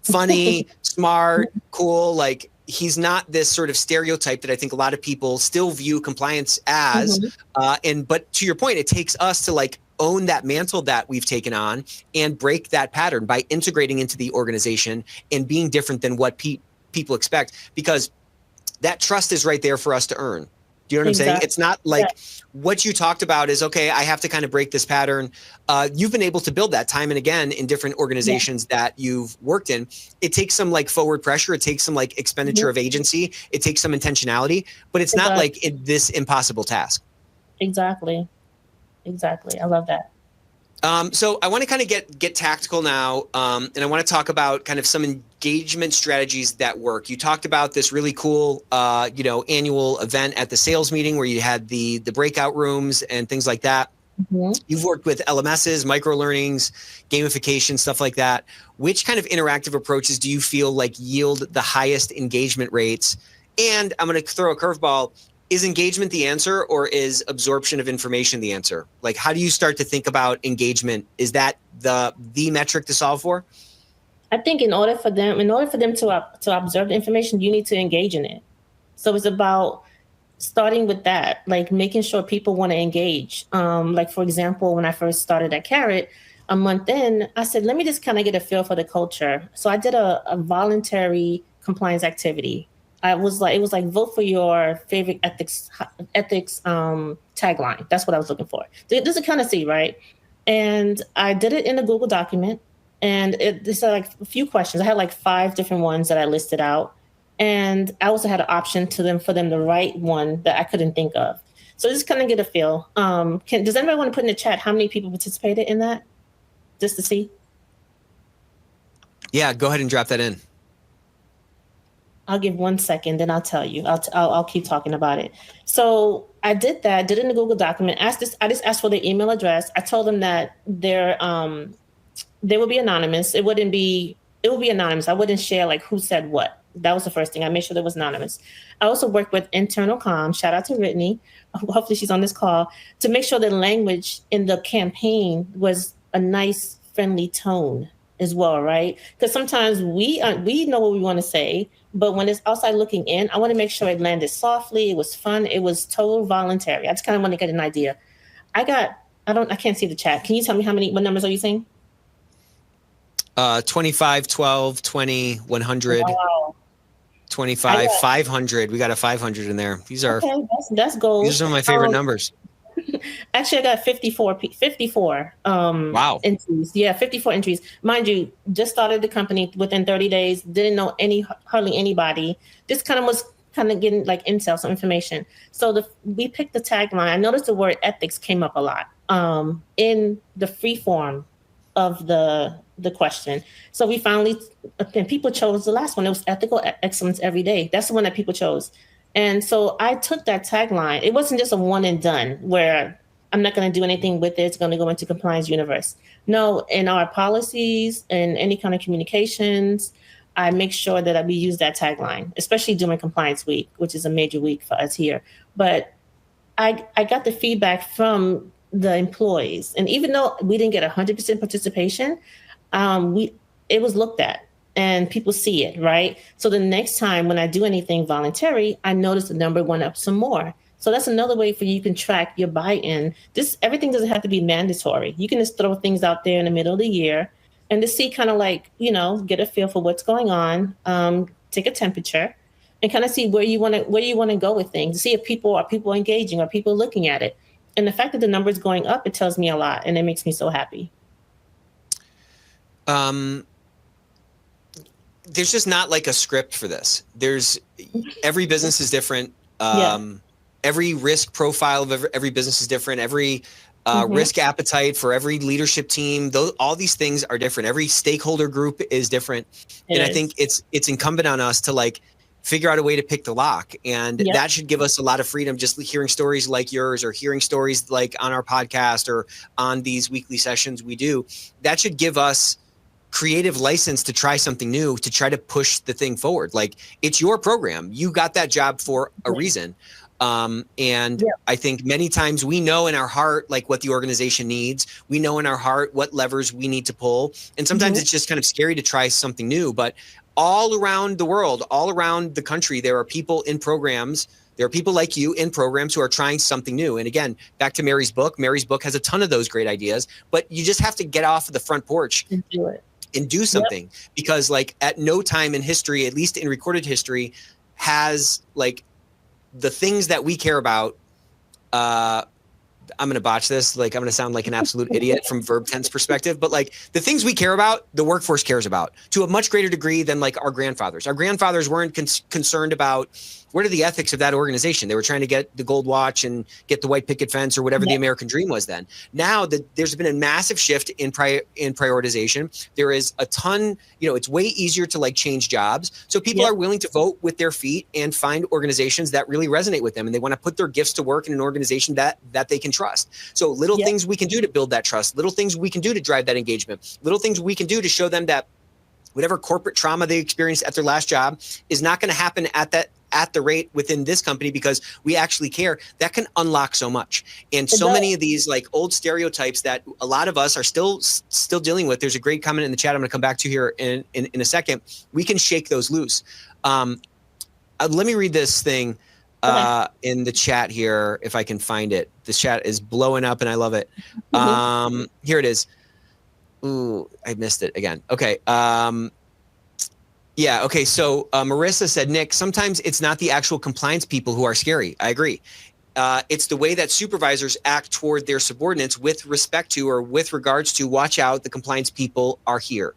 Funny, smart, cool. Like he's not this sort of stereotype that I think a lot of people still view compliance as. But to your point, it takes us to own that mantle that we've taken on and break that pattern by integrating into the organization and being different than what people expect, because that trust is right there for us to earn. Do you know what I'm saying? It's not like what you talked about is, okay, I have to kind of break this pattern. You've been able to build that time and again in different organizations that you've worked in. It takes some forward pressure. It takes some expenditure of agency. It takes some intentionality, but it's not this impossible task. Exactly. I love that. So I want to kind of get tactical now, and I want to talk about kind of some engagement strategies that work. You talked about this really cool, annual event at the sales meeting where you had the breakout rooms and things like that. You've worked with LMSs, micro learnings, gamification, stuff like that. Which kind of interactive approaches do you feel yield the highest engagement rates? And I'm going to throw a curveball. is engagement the answer, or is absorption of information the answer? Like, how do you start to think about engagement? Is that the metric to solve for? I think in order for them to observe the information, you need to engage in it. So it's about starting with that, like making sure people want to engage. Like, for example, when I first started at Carrot, a month in, I said, let me just kind of get a feel for the culture. So I did a voluntary compliance activity. It was like vote for your favorite ethics tagline. That's what I was looking for. Just to kind of see, right? And I did it in a Google document, and it's like a few questions. I had like 5 different ones that I listed out. And I also had an option for them to write one that I couldn't think of. So just kind of get a feel. Does anybody want to put in the chat how many people participated in that? Just to see. Yeah, go ahead and drop that in. I'll give 1 second, then I'll tell you. I'll keep talking about it. So I did that, did it in a Google document. I just asked for their email address. I told them that they would be anonymous. It would be anonymous. I wouldn't share like who said what. That was the first thing. I made sure that was anonymous. I also worked with internal comms. Shout out to Brittany. Hopefully she's on this call, to make sure the language in the campaign was a nice, friendly tone as well, right? Because sometimes we know what we want to say, but when it's outside looking in, I want to make sure it landed softly. It was fun. It was total voluntary. I just kind of want to get an idea. I can't see the chat. Can you tell me what numbers are you saying? 25, 12, 20, 100. Wow. 25, 500. We got a 500 in there. These are okay, that's gold. These are some of my favorite numbers. Actually, I got 54 wow. entries. Yeah, 54 entries. Mind you, just started the company within 30 days. Didn't know hardly anybody. Just kind of getting like intel, some information. So we picked the tagline. I noticed the word ethics came up a lot in the free form of the question. So we finally, and people chose the last one. It was ethical excellence every day. That's the one that people chose. And so I took that tagline. It wasn't just a one and done where I'm not going to do anything with it. It's going to go into compliance universe. No, in our policies and any kind of communications, I make sure that we use that tagline, especially during compliance week, which is a major week for us here. But I got the feedback from the employees. And even though we didn't get 100% participation, it was looked at and people see it, right? So the next time when I do anything voluntary, I notice the number went up some more. So that's another way for you can track your buy-in. Everything doesn't have to be mandatory. You can just throw things out there in the middle of the year and to see kind of like, get a feel for what's going on, take a temperature and kind of see where you want to go with things, see if people are engaging, are people looking at it. And the fact that the number is going up, it tells me a lot, and it makes me so happy. There's just not like a script for this. Every business is different. Every risk profile of every business is different. Every risk appetite for every leadership team, all these things are different. Every stakeholder group is different. I think it's incumbent on us to like figure out a way to pick the lock. And that should give us a lot of freedom, just hearing stories like yours or hearing stories like on our podcast or on these weekly sessions we do. That should give us creative license to try something new, to try to push the thing forward. Like, it's your program. You got that job for a reason. I think many times we know in our heart, like what the organization needs. We know in our heart what levers we need to pull. And sometimes it's just kind of scary to try something new, but all around the world, all around the country, there are people in programs. There are people like you in programs who are trying something new. And again, back to Mary's book. Mary's book has a ton of those great ideas, but you just have to get off of the front porch and do it. And do something, because like at no time in history, at least in recorded history, has like the things that we care about. I'm going to botch this. Like, I'm going to sound like an absolute idiot from verb tense perspective, but like the things we care about, the workforce cares about to a much greater degree than like our grandfathers. Our grandfathers weren't concerned about what are the ethics of that organization. They were trying to get the gold watch and get the white picket fence or whatever the American dream was then. Now that there's been a massive shift in prioritization, there is a ton, it's way easier to like change jobs. So people are willing to vote with their feet and find organizations that really resonate with them. And they want to put their gifts to work in an organization that they can trust. So little things we can do to build that trust, little things we can do to drive that engagement, little things we can do to show them that whatever corporate trauma they experienced at their last job is not going to happen at that at the rate within this company because we actually care, that can unlock so much. And so does. many of these like old stereotypes that a lot of us are still dealing with. There's a great comment in the chat I'm going to come back to here in a second. We can shake those loose. Let me read this thing in the chat here if I can find it. This chat is blowing up and I love it. Here it is. Ooh, I missed it again. Okay. Yeah. Okay. So Marissa said, Nick, sometimes it's not the actual compliance people who are scary. I agree. It's the way that supervisors act toward their subordinates with respect to or with regards to watch out, the compliance people are here.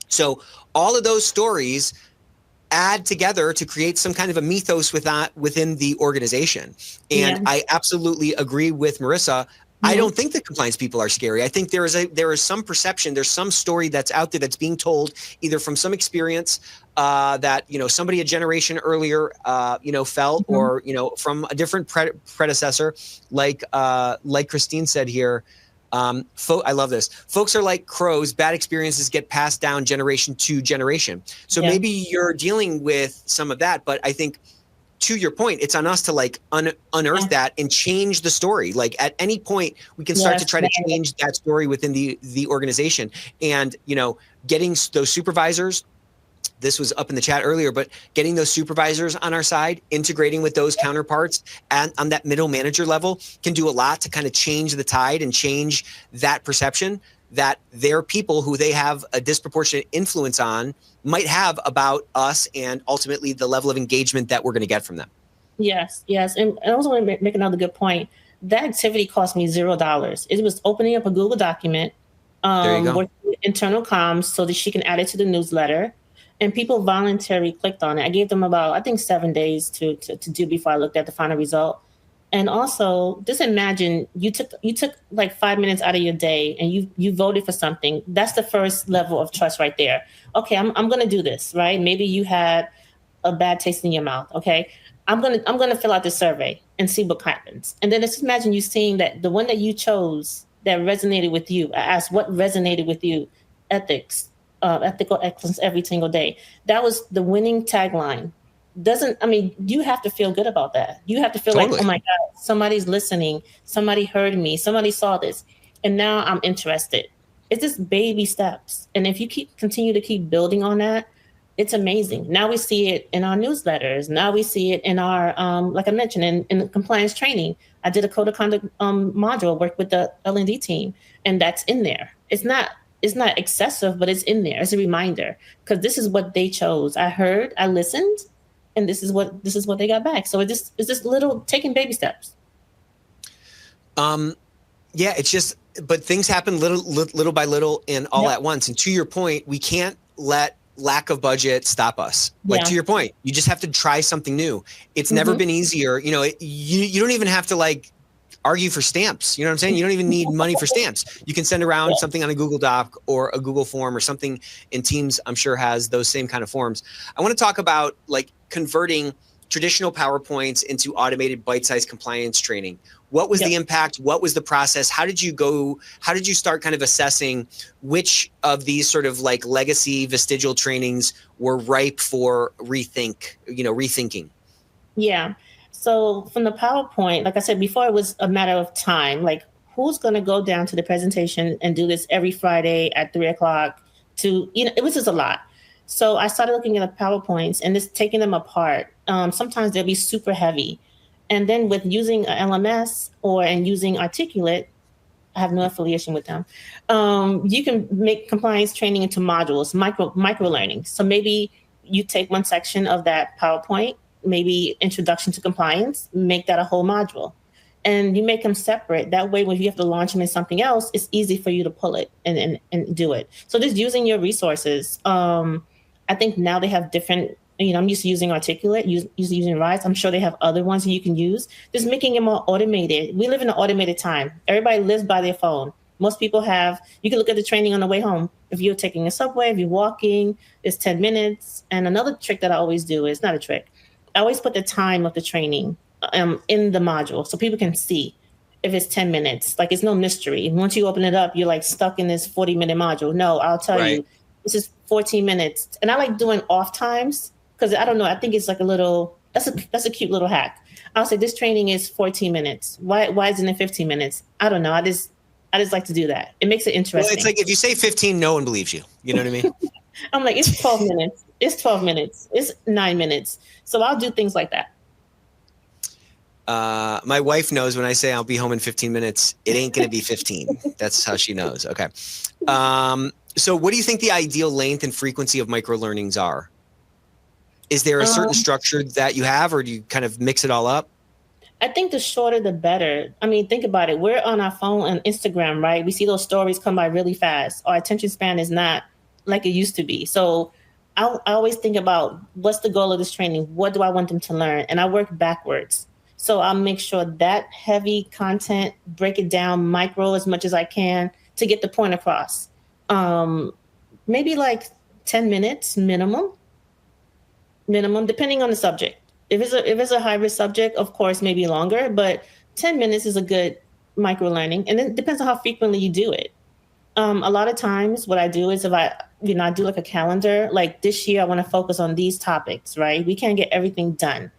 So all of those stories add together to create some kind of a mythos within the organization. And I absolutely agree with Marissa. I don't think the compliance people are scary. I think there is some perception, there's some story that's out there that's being told either from some experience that, somebody a generation earlier, felt, or, from a different predecessor, like Christine said here. I love this. Folks are like crows. Bad experiences get passed down generation to generation. So maybe you're dealing with some of that, but I think to your point, it's on us to like unearth that and change the story. Like at any point we can start to try to change that story within the organization, and, getting those supervisors. This was up in the chat earlier, but getting those supervisors on our side, integrating with those counterparts and on that middle manager level can do a lot to kind of change the tide and change that perception that their people who they have a disproportionate influence on might have about us, and ultimately the level of engagement that we're going to get from them. Yes. And I also want to make another good point. That activity cost me $0. It was opening up a Google document, working with internal comms so that she can add it to the newsletter. And people voluntarily clicked on it. I gave them about, I think, 7 days to do before I looked at the final result. And also, just imagine you took like 5 minutes out of your day and you voted for something. That's the first level of trust right there. Okay, I'm going to do this, right? Maybe you had a bad taste in your mouth. Okay, I'm gonna fill out this survey and see what happens. And then let's imagine you seeing that the one that you chose that resonated with you. I asked what resonated with you. Ethics. Ethical excellence every single day. That was the winning tagline. You have to feel good about that. You have to feel like, oh my God, somebody's listening. Somebody heard me. Somebody saw this. And now I'm interested. It's just baby steps. And if you continue to keep building on that, it's amazing. Now we see it in our newsletters. Now we see it in our, like I mentioned, in compliance training. I did a code of conduct module, worked with the L&D team, and that's in there. It's not excessive, but it's in there as a reminder, because this is what they chose. I heard, I listened, and this is what they got back. So it's just little taking baby steps. Yeah, it's just, but things happen little by little and all at once. And to your point, we can't let lack of budget stop us. Like to your point, you just have to try something new. It's never been easier. You don't even have to like argue for stamps. You know what I'm saying? You don't even need money for stamps. You can send around something on a Google Doc or a Google form or something in Teams. I'm sure has those same kind of forms. I want to talk about like converting traditional PowerPoints into automated bite-sized compliance training. What was the impact? What was the process? How did you start kind of assessing which of these sort of like legacy vestigial trainings were ripe for rethinking? Yeah. So from the PowerPoint, like I said before, it was a matter of time. Like, who's going to go down to the presentation and do this every Friday at 3:00 it was just a lot. So I started looking at the PowerPoints and just taking them apart. Sometimes they'll be super heavy. And then with using a LMS and using Articulate, I have no affiliation with them. You can make compliance training into modules, micro learning. So maybe you take one section of that PowerPoint, maybe introduction to compliance, make that a whole module, and you make them separate. That way, when you have to launch them in something else, it's easy for you to pull it and do it. So just using your resources. I think now they have different, I'm used to using Articulate, using Rise. I'm sure they have other ones that you can use. Just making it more automated. We live in an automated time. Everybody lives by their phone. Most people you can look at the training on the way home. If you're taking a subway, if you're walking, it's 10 minutes. And another trick that I always do is not a trick. I always put the time of the training in the module so people can see if it's 10 minutes. Like, it's no mystery. Once you open it up, you're like stuck in this 40-minute module. No, I'll tell you, this is 14 minutes. And I like doing off times because I don't know, I think it's like a little That's a cute little hack. I'll say this training is 14 minutes. Why isn't it 15 minutes? I don't know. I just like to do that. It makes it Well, it's interesting. like if you say 15, no one believes you. You know what I mean? I'm like, it's 12 minutes. It's 12 minutes. It's 9 minutes. So I'll do things like that. My wife knows when I say I'll be home in 15 minutes, it ain't going to be 15. That's how she knows. Okay. So what do you think the ideal length and frequency of micro learnings are? Is there a certain structure that you have, or do you kind of mix it all up? I think the shorter, the better. I mean, think about it. We're on our phone and Instagram, right? We see those stories come by really fast. Our attention span is not like it used to be. So I always think about what's the goal of this training? What do I want them to learn? And I work backwards. So I'll make sure that heavy content, break it down micro as much as I can to get the point across. Maybe like 10 minutes minimum, depending on the subject. If it's a high risk subject, of course, maybe longer, but 10 minutes is a good micro learning. And then it depends on how frequently you do it. A lot of times what I do is if I do like a calendar, like this year, I want to focus on these topics, right? We can't get everything done.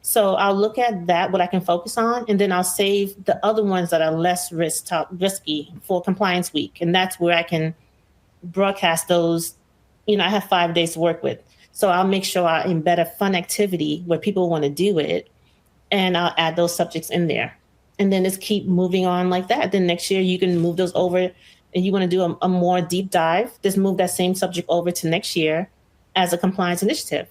So I'll look at that, what I can focus on, and then I'll save the other ones that are less risky for compliance week. And that's where I can broadcast those. I have 5 days to work with. So I'll make sure I embed a fun activity where people want to do it, and I'll add those subjects in there. And then just keep moving on like that. Then next year you can move those over, and you want to do a more deep dive, just move that same subject over to next year as a compliance initiative.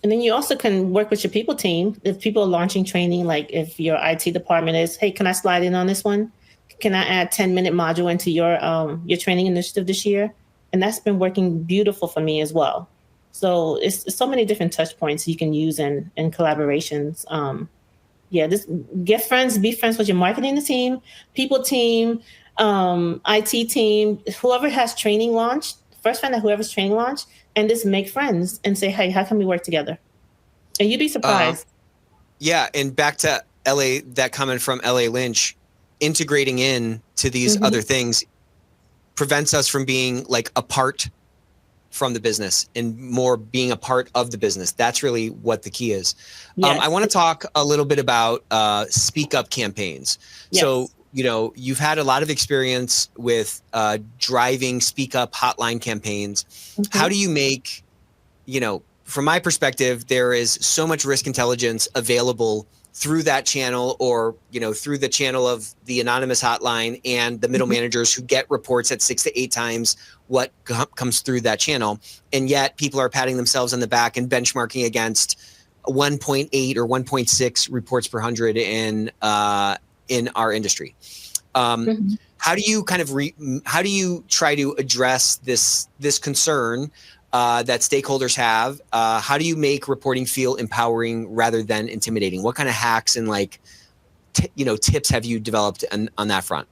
And then you also can work with your people team. If people are launching training, like if your IT department is, hey, can I slide in on this one? Can I add 10-minute module into your training initiative this year? And that's been working beautiful for me as well. So it's so many different touch points you can use in collaborations. Just get friends, be friends with your marketing team, people team, IT team, whoever has training launched. First find out whoever's training launched and just make friends and say, hey, how can we work together? And you'd be surprised. Yeah. And back to LA, that comment from LA Lynch, integrating in to these other things prevents us from being like apart from the business and more being a part of the business. That's really what the key is. Yes. I want to talk a little bit about speak up campaigns. Yes. So, you've had a lot of experience with driving speak up hotline campaigns. How do you make, from my perspective, there is so much risk intelligence available through that channel or, through the channel of the anonymous hotline and the middle managers who get reports at 6 to 8 times what comes through that channel. And yet people are patting themselves on the back and benchmarking against 1.8 or 1.6 reports per 100 in our industry. How do you how do you try to address this concern that stakeholders have? How do you make reporting feel empowering rather than intimidating? What kind of hacks and tips have you developed on that front?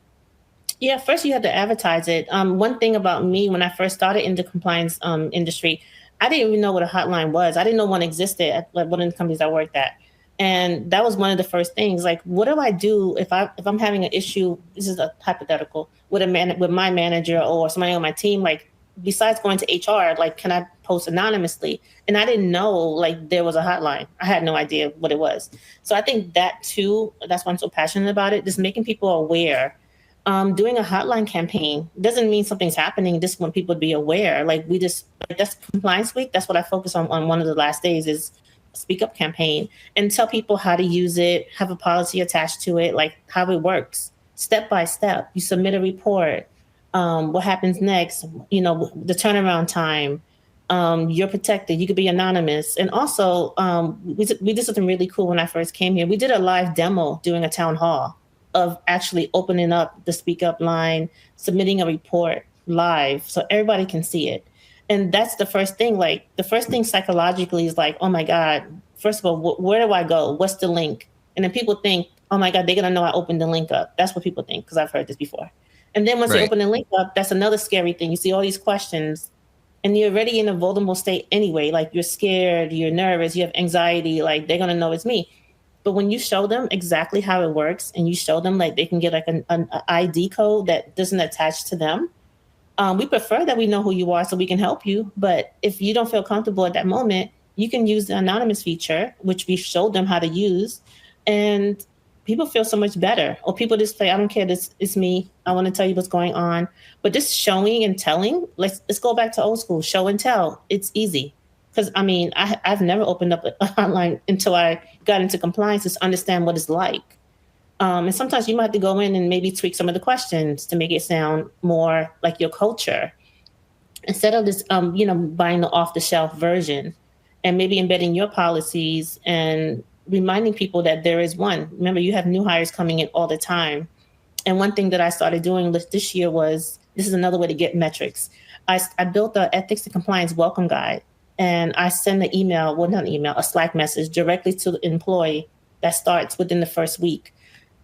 Yeah, first you have to advertise it. One thing about me, when I first started in the compliance industry, I didn't even know what a hotline was. I didn't know one existed at one of the companies I worked at. And that was one of the first things. Like, what do I do if I'm having an issue? This is a hypothetical with my manager or somebody on my team. Like, besides going to HR, like, can I post anonymously? And I didn't know like there was a hotline. I had no idea what it was. So I think that too. That's why I'm so passionate about it. Just making people aware. Doing a hotline campaign doesn't mean something's happening. Just want people to be aware. Like that's compliance week. That's what I focus on one of the last days is speak up campaign and tell people how to use it, have a policy attached to it, like how it works step by step. You submit a report. What happens next? The turnaround time. You're protected. You could be anonymous. And also, we did something really cool when I first came here. We did a live demo doing a town hall of actually opening up the speak up line, submitting a report live so everybody can see it. And that's the first thing. Like the first thing psychologically is like, oh my God, first of all, where do I go? What's the link? And then people think, oh my God, they're going to know I opened the link up. That's what people think because I've heard this before. And then once you open the link up, that's another scary thing. You see all these questions and you're already in a vulnerable state anyway. Like you're scared, you're nervous, you have anxiety, like they're going to know it's me. But when you show them exactly how it works and you show them like they can get like an ID code that doesn't attach to them, we prefer that we know who you are so we can help you. But if you don't feel comfortable at that moment, You can use the anonymous feature, which we showed them how to use, and people feel so much better. Or people just say, I don't care, this is me. I want to tell you what's going on. But just showing and telling, let's go back to old school, show and tell. It's easy. Because I mean, I've never opened up an hotline until I got into compliance to understand what it's like. And sometimes you might have to go in and maybe tweak some of the questions to make it sound more like your culture, instead of this, buying the off the shelf version, and maybe embedding your policies and reminding people that there is one. Remember, you have new hires coming in all the time. And one thing that I started doing this year was, this is another way to get metrics. I built a ethics and compliance welcome guide, and I send an email, well, not an email, a Slack message directly to the employee that starts within the first week.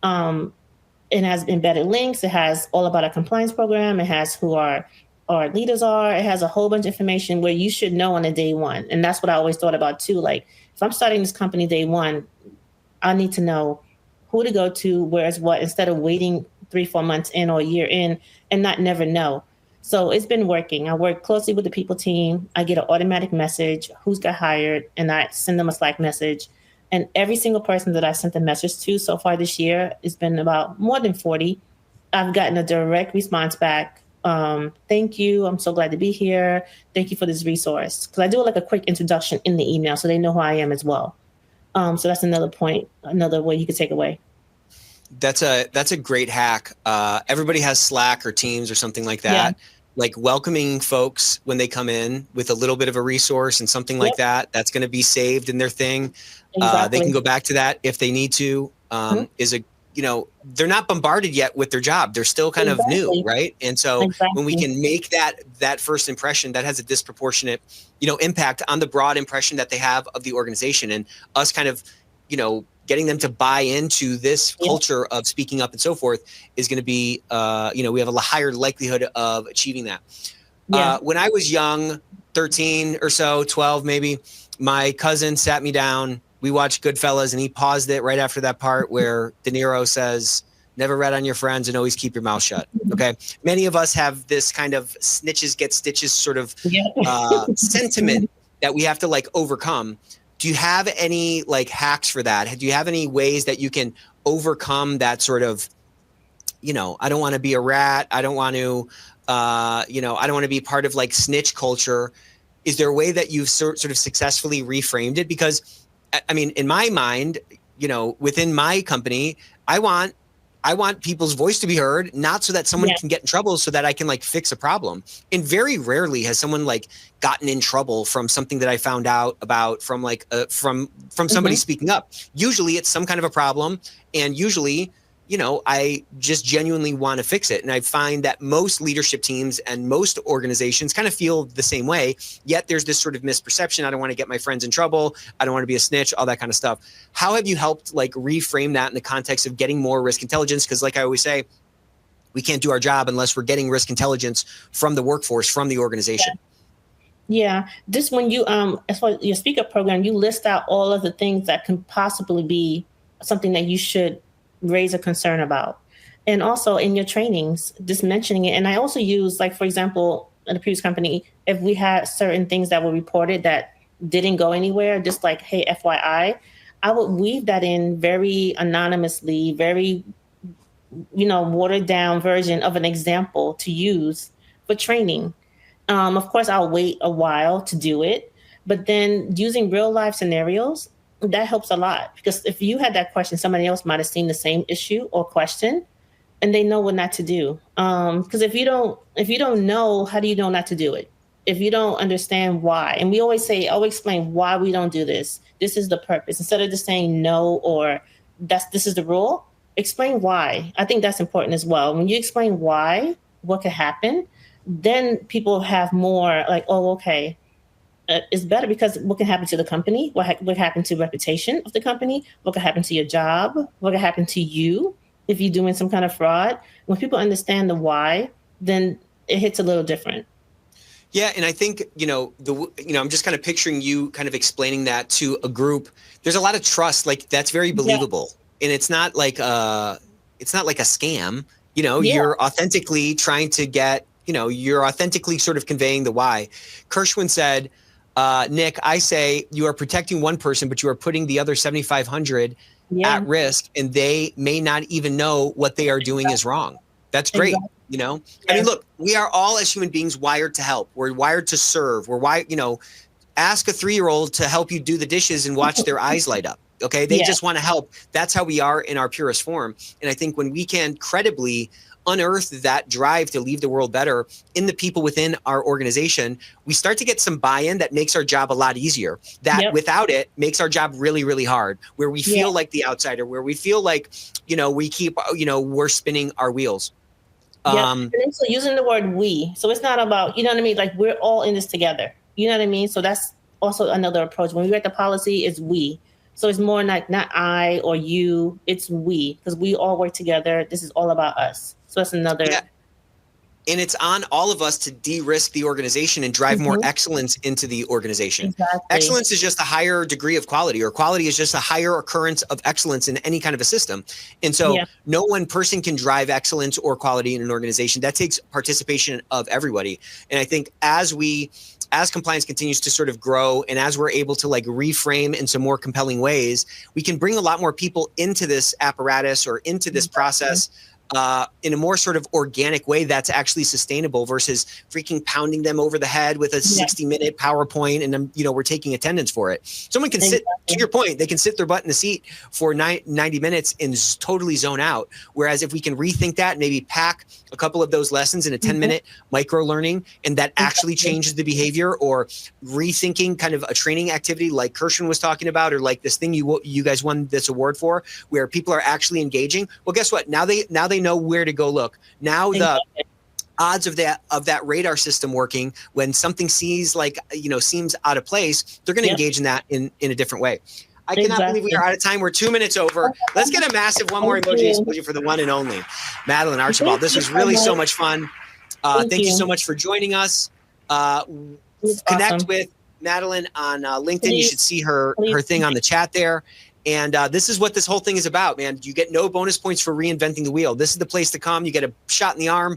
It has embedded links. It has all about our compliance program. It has who our leaders are. It has a whole bunch of information where you should know on a day one. And that's what I always thought about too. Like, if I'm starting this company day one, I need to know who to go to, where's what, instead of waiting 3-4 months in or a year in and not never know. So it's been working. I work closely with the people team. I get an automatic message, who's got hired, and I send them a Slack message. And every single person that I sent a message to so far this year, it's been about more than 40. I've gotten a direct response back. Thank you. I'm so glad to be here. Thank you for this resource. Because I do like a quick introduction in the email so they know who I am as well. So that's another point, another way you could take away. That's a great hack. Everybody has Slack or Teams or something like that. Yeah. Like welcoming folks when they come in with a little bit of a resource and something like that, that's going to be saved in their thing. Exactly. They can go back to that if they need to. They're not bombarded yet with their job. They're still kind of new, right? And so when we can make that first impression, that has a disproportionate, impact on the broad impression that they have of the organization, and us kind of, getting them to buy into this culture of speaking up and so forth is going to be, we have a higher likelihood of achieving that. Yeah. When I was young, 13 or so, 12 maybe, my cousin sat me down. We watched Goodfellas, and he paused it right after that part where De Niro says, "Never rat on your friends and always keep your mouth shut." Okay. Many of us have this kind of snitches get stitches sort of sentiment that we have to overcome. Do you have any hacks for that? Do you have any ways that you can overcome that sort of, I don't want to be a rat. I don't want to, I don't want to be part of snitch culture. Is there a way that you've sort of successfully reframed it? Because I mean, in my mind, within my company, I want people's voice to be heard, not so that someone can get in trouble, so that I can fix a problem. And very rarely has someone gotten in trouble from something that I found out about from from somebody speaking up. Usually it's some kind of a problem, and usually, I just genuinely want to fix it. And I find that most leadership teams and most organizations kind of feel the same way, yet there's this sort of misperception. I don't want to get my friends in trouble. I don't want to be a snitch, all that kind of stuff. How have you helped reframe that in the context of getting more risk intelligence? Because like I always say, we can't do our job unless we're getting risk intelligence from the workforce, from the organization. Yeah. This, when you, as far as your speaker program, you list out all of the things that can possibly be something that you should raise a concern about. And also in your trainings, just mentioning it. And I also use, for example, in the previous company, if we had certain things that were reported that didn't go anywhere, just hey, FYI, I would weave that in very anonymously, very, watered down version of an example to use for training. Of course, I'll wait a while to do it, but then using real life scenarios, that helps a lot, because if you had that question, somebody else might have seen the same issue or question, and they know what not to do. Because if you don't know, how do you know not to do it? If you don't understand why, and we always explain why we don't do this. This is the purpose. Instead of just saying no or this is the rule, explain why. I think that's important as well. When you explain why, what could happen, then people have more oh, okay. It's better, because what can happen to the company? What happen to the reputation of the company? What could happen to your job? What could happen to you if you're doing some kind of fraud? When people understand the why, then it hits a little different. Yeah, and I think I'm just kind of picturing you kind of explaining that to a group. There's a lot of trust, that's very believable, and it's not like a scam. You're authentically trying to get. You're authentically sort of conveying the why. Kershwin said, Nick, I say you are protecting one person, but you are putting the other 7,500 at risk, and they may not even know what they are doing is wrong. That's great. Exactly. You know, Yes. I mean, look, we are all as human beings wired to help. We're wired to serve. We're wired, you know, ask a 3-year-old to help you do the dishes and watch their eyes light up. Okay. They just want to help. That's how we are in our purest form. And I think when we can credibly unearth that drive to leave the world better in the people within our organization, we start to get some buy-in that makes our job a lot easier. That without it makes our job really, really hard, where we feel like the outsider, where we feel like, you know, we keep, you know, we're spinning our wheels. And so using the word we, so it's not about, you know what I mean? Like we're all in this together. You know what I mean? So that's also another approach. When we write the policy, it's we. So it's more like not I or you, it's we, because we all work together. This is all about us. So that's another. Yeah. And it's on all of us to de-risk the organization and drive more excellence into the organization. Exactly. Excellence is just a higher degree of quality, or quality is just a higher occurrence of excellence in any kind of a system. And so no one person can drive excellence or quality in an organization. That takes participation of everybody. And I think as compliance continues to sort of grow, and as we're able to like reframe in some more compelling ways, we can bring a lot more people into this apparatus or into this process in a more sort of organic way that's actually sustainable, versus freaking pounding them over the head with a 60-minute PowerPoint and, you know, we're taking attendance for it. Someone can sit, to your point, they can sit their butt in the seat for 90 minutes and totally zone out. Whereas if we can rethink that, maybe pack a couple of those lessons in a 10-minute micro learning, and that actually changes the behavior, or rethinking kind of a training activity like Kirshen was talking about, or like this thing you guys won this award for, where people are actually engaging. Well, guess what? Now they know where to go look. Now the odds of that radar system working, when something seems out of place, they're going to engage in that in a different way. I cannot believe we are out of time. We're 2 minutes over. Let's get a massive one more emoji for the one and only Madeline Archibald. This was really so much fun. Thank you so much for joining us. Connect with Madeline on LinkedIn. You should see her thing on the chat there. And this is what this whole thing is about, man. You get no bonus points for reinventing the wheel. This is the place to come. You get a shot in the arm,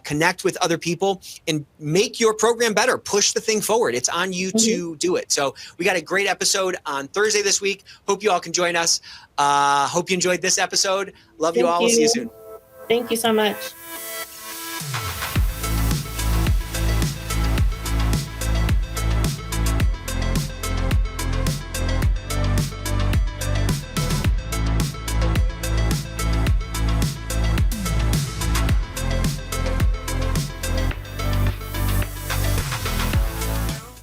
connect with other people, and make your program better. Push the thing forward. It's on you to do it. So we got a great episode on Thursday this week. Hope you all can join us. Hope you enjoyed this episode. Love you all. We'll see you soon. Thank you so much.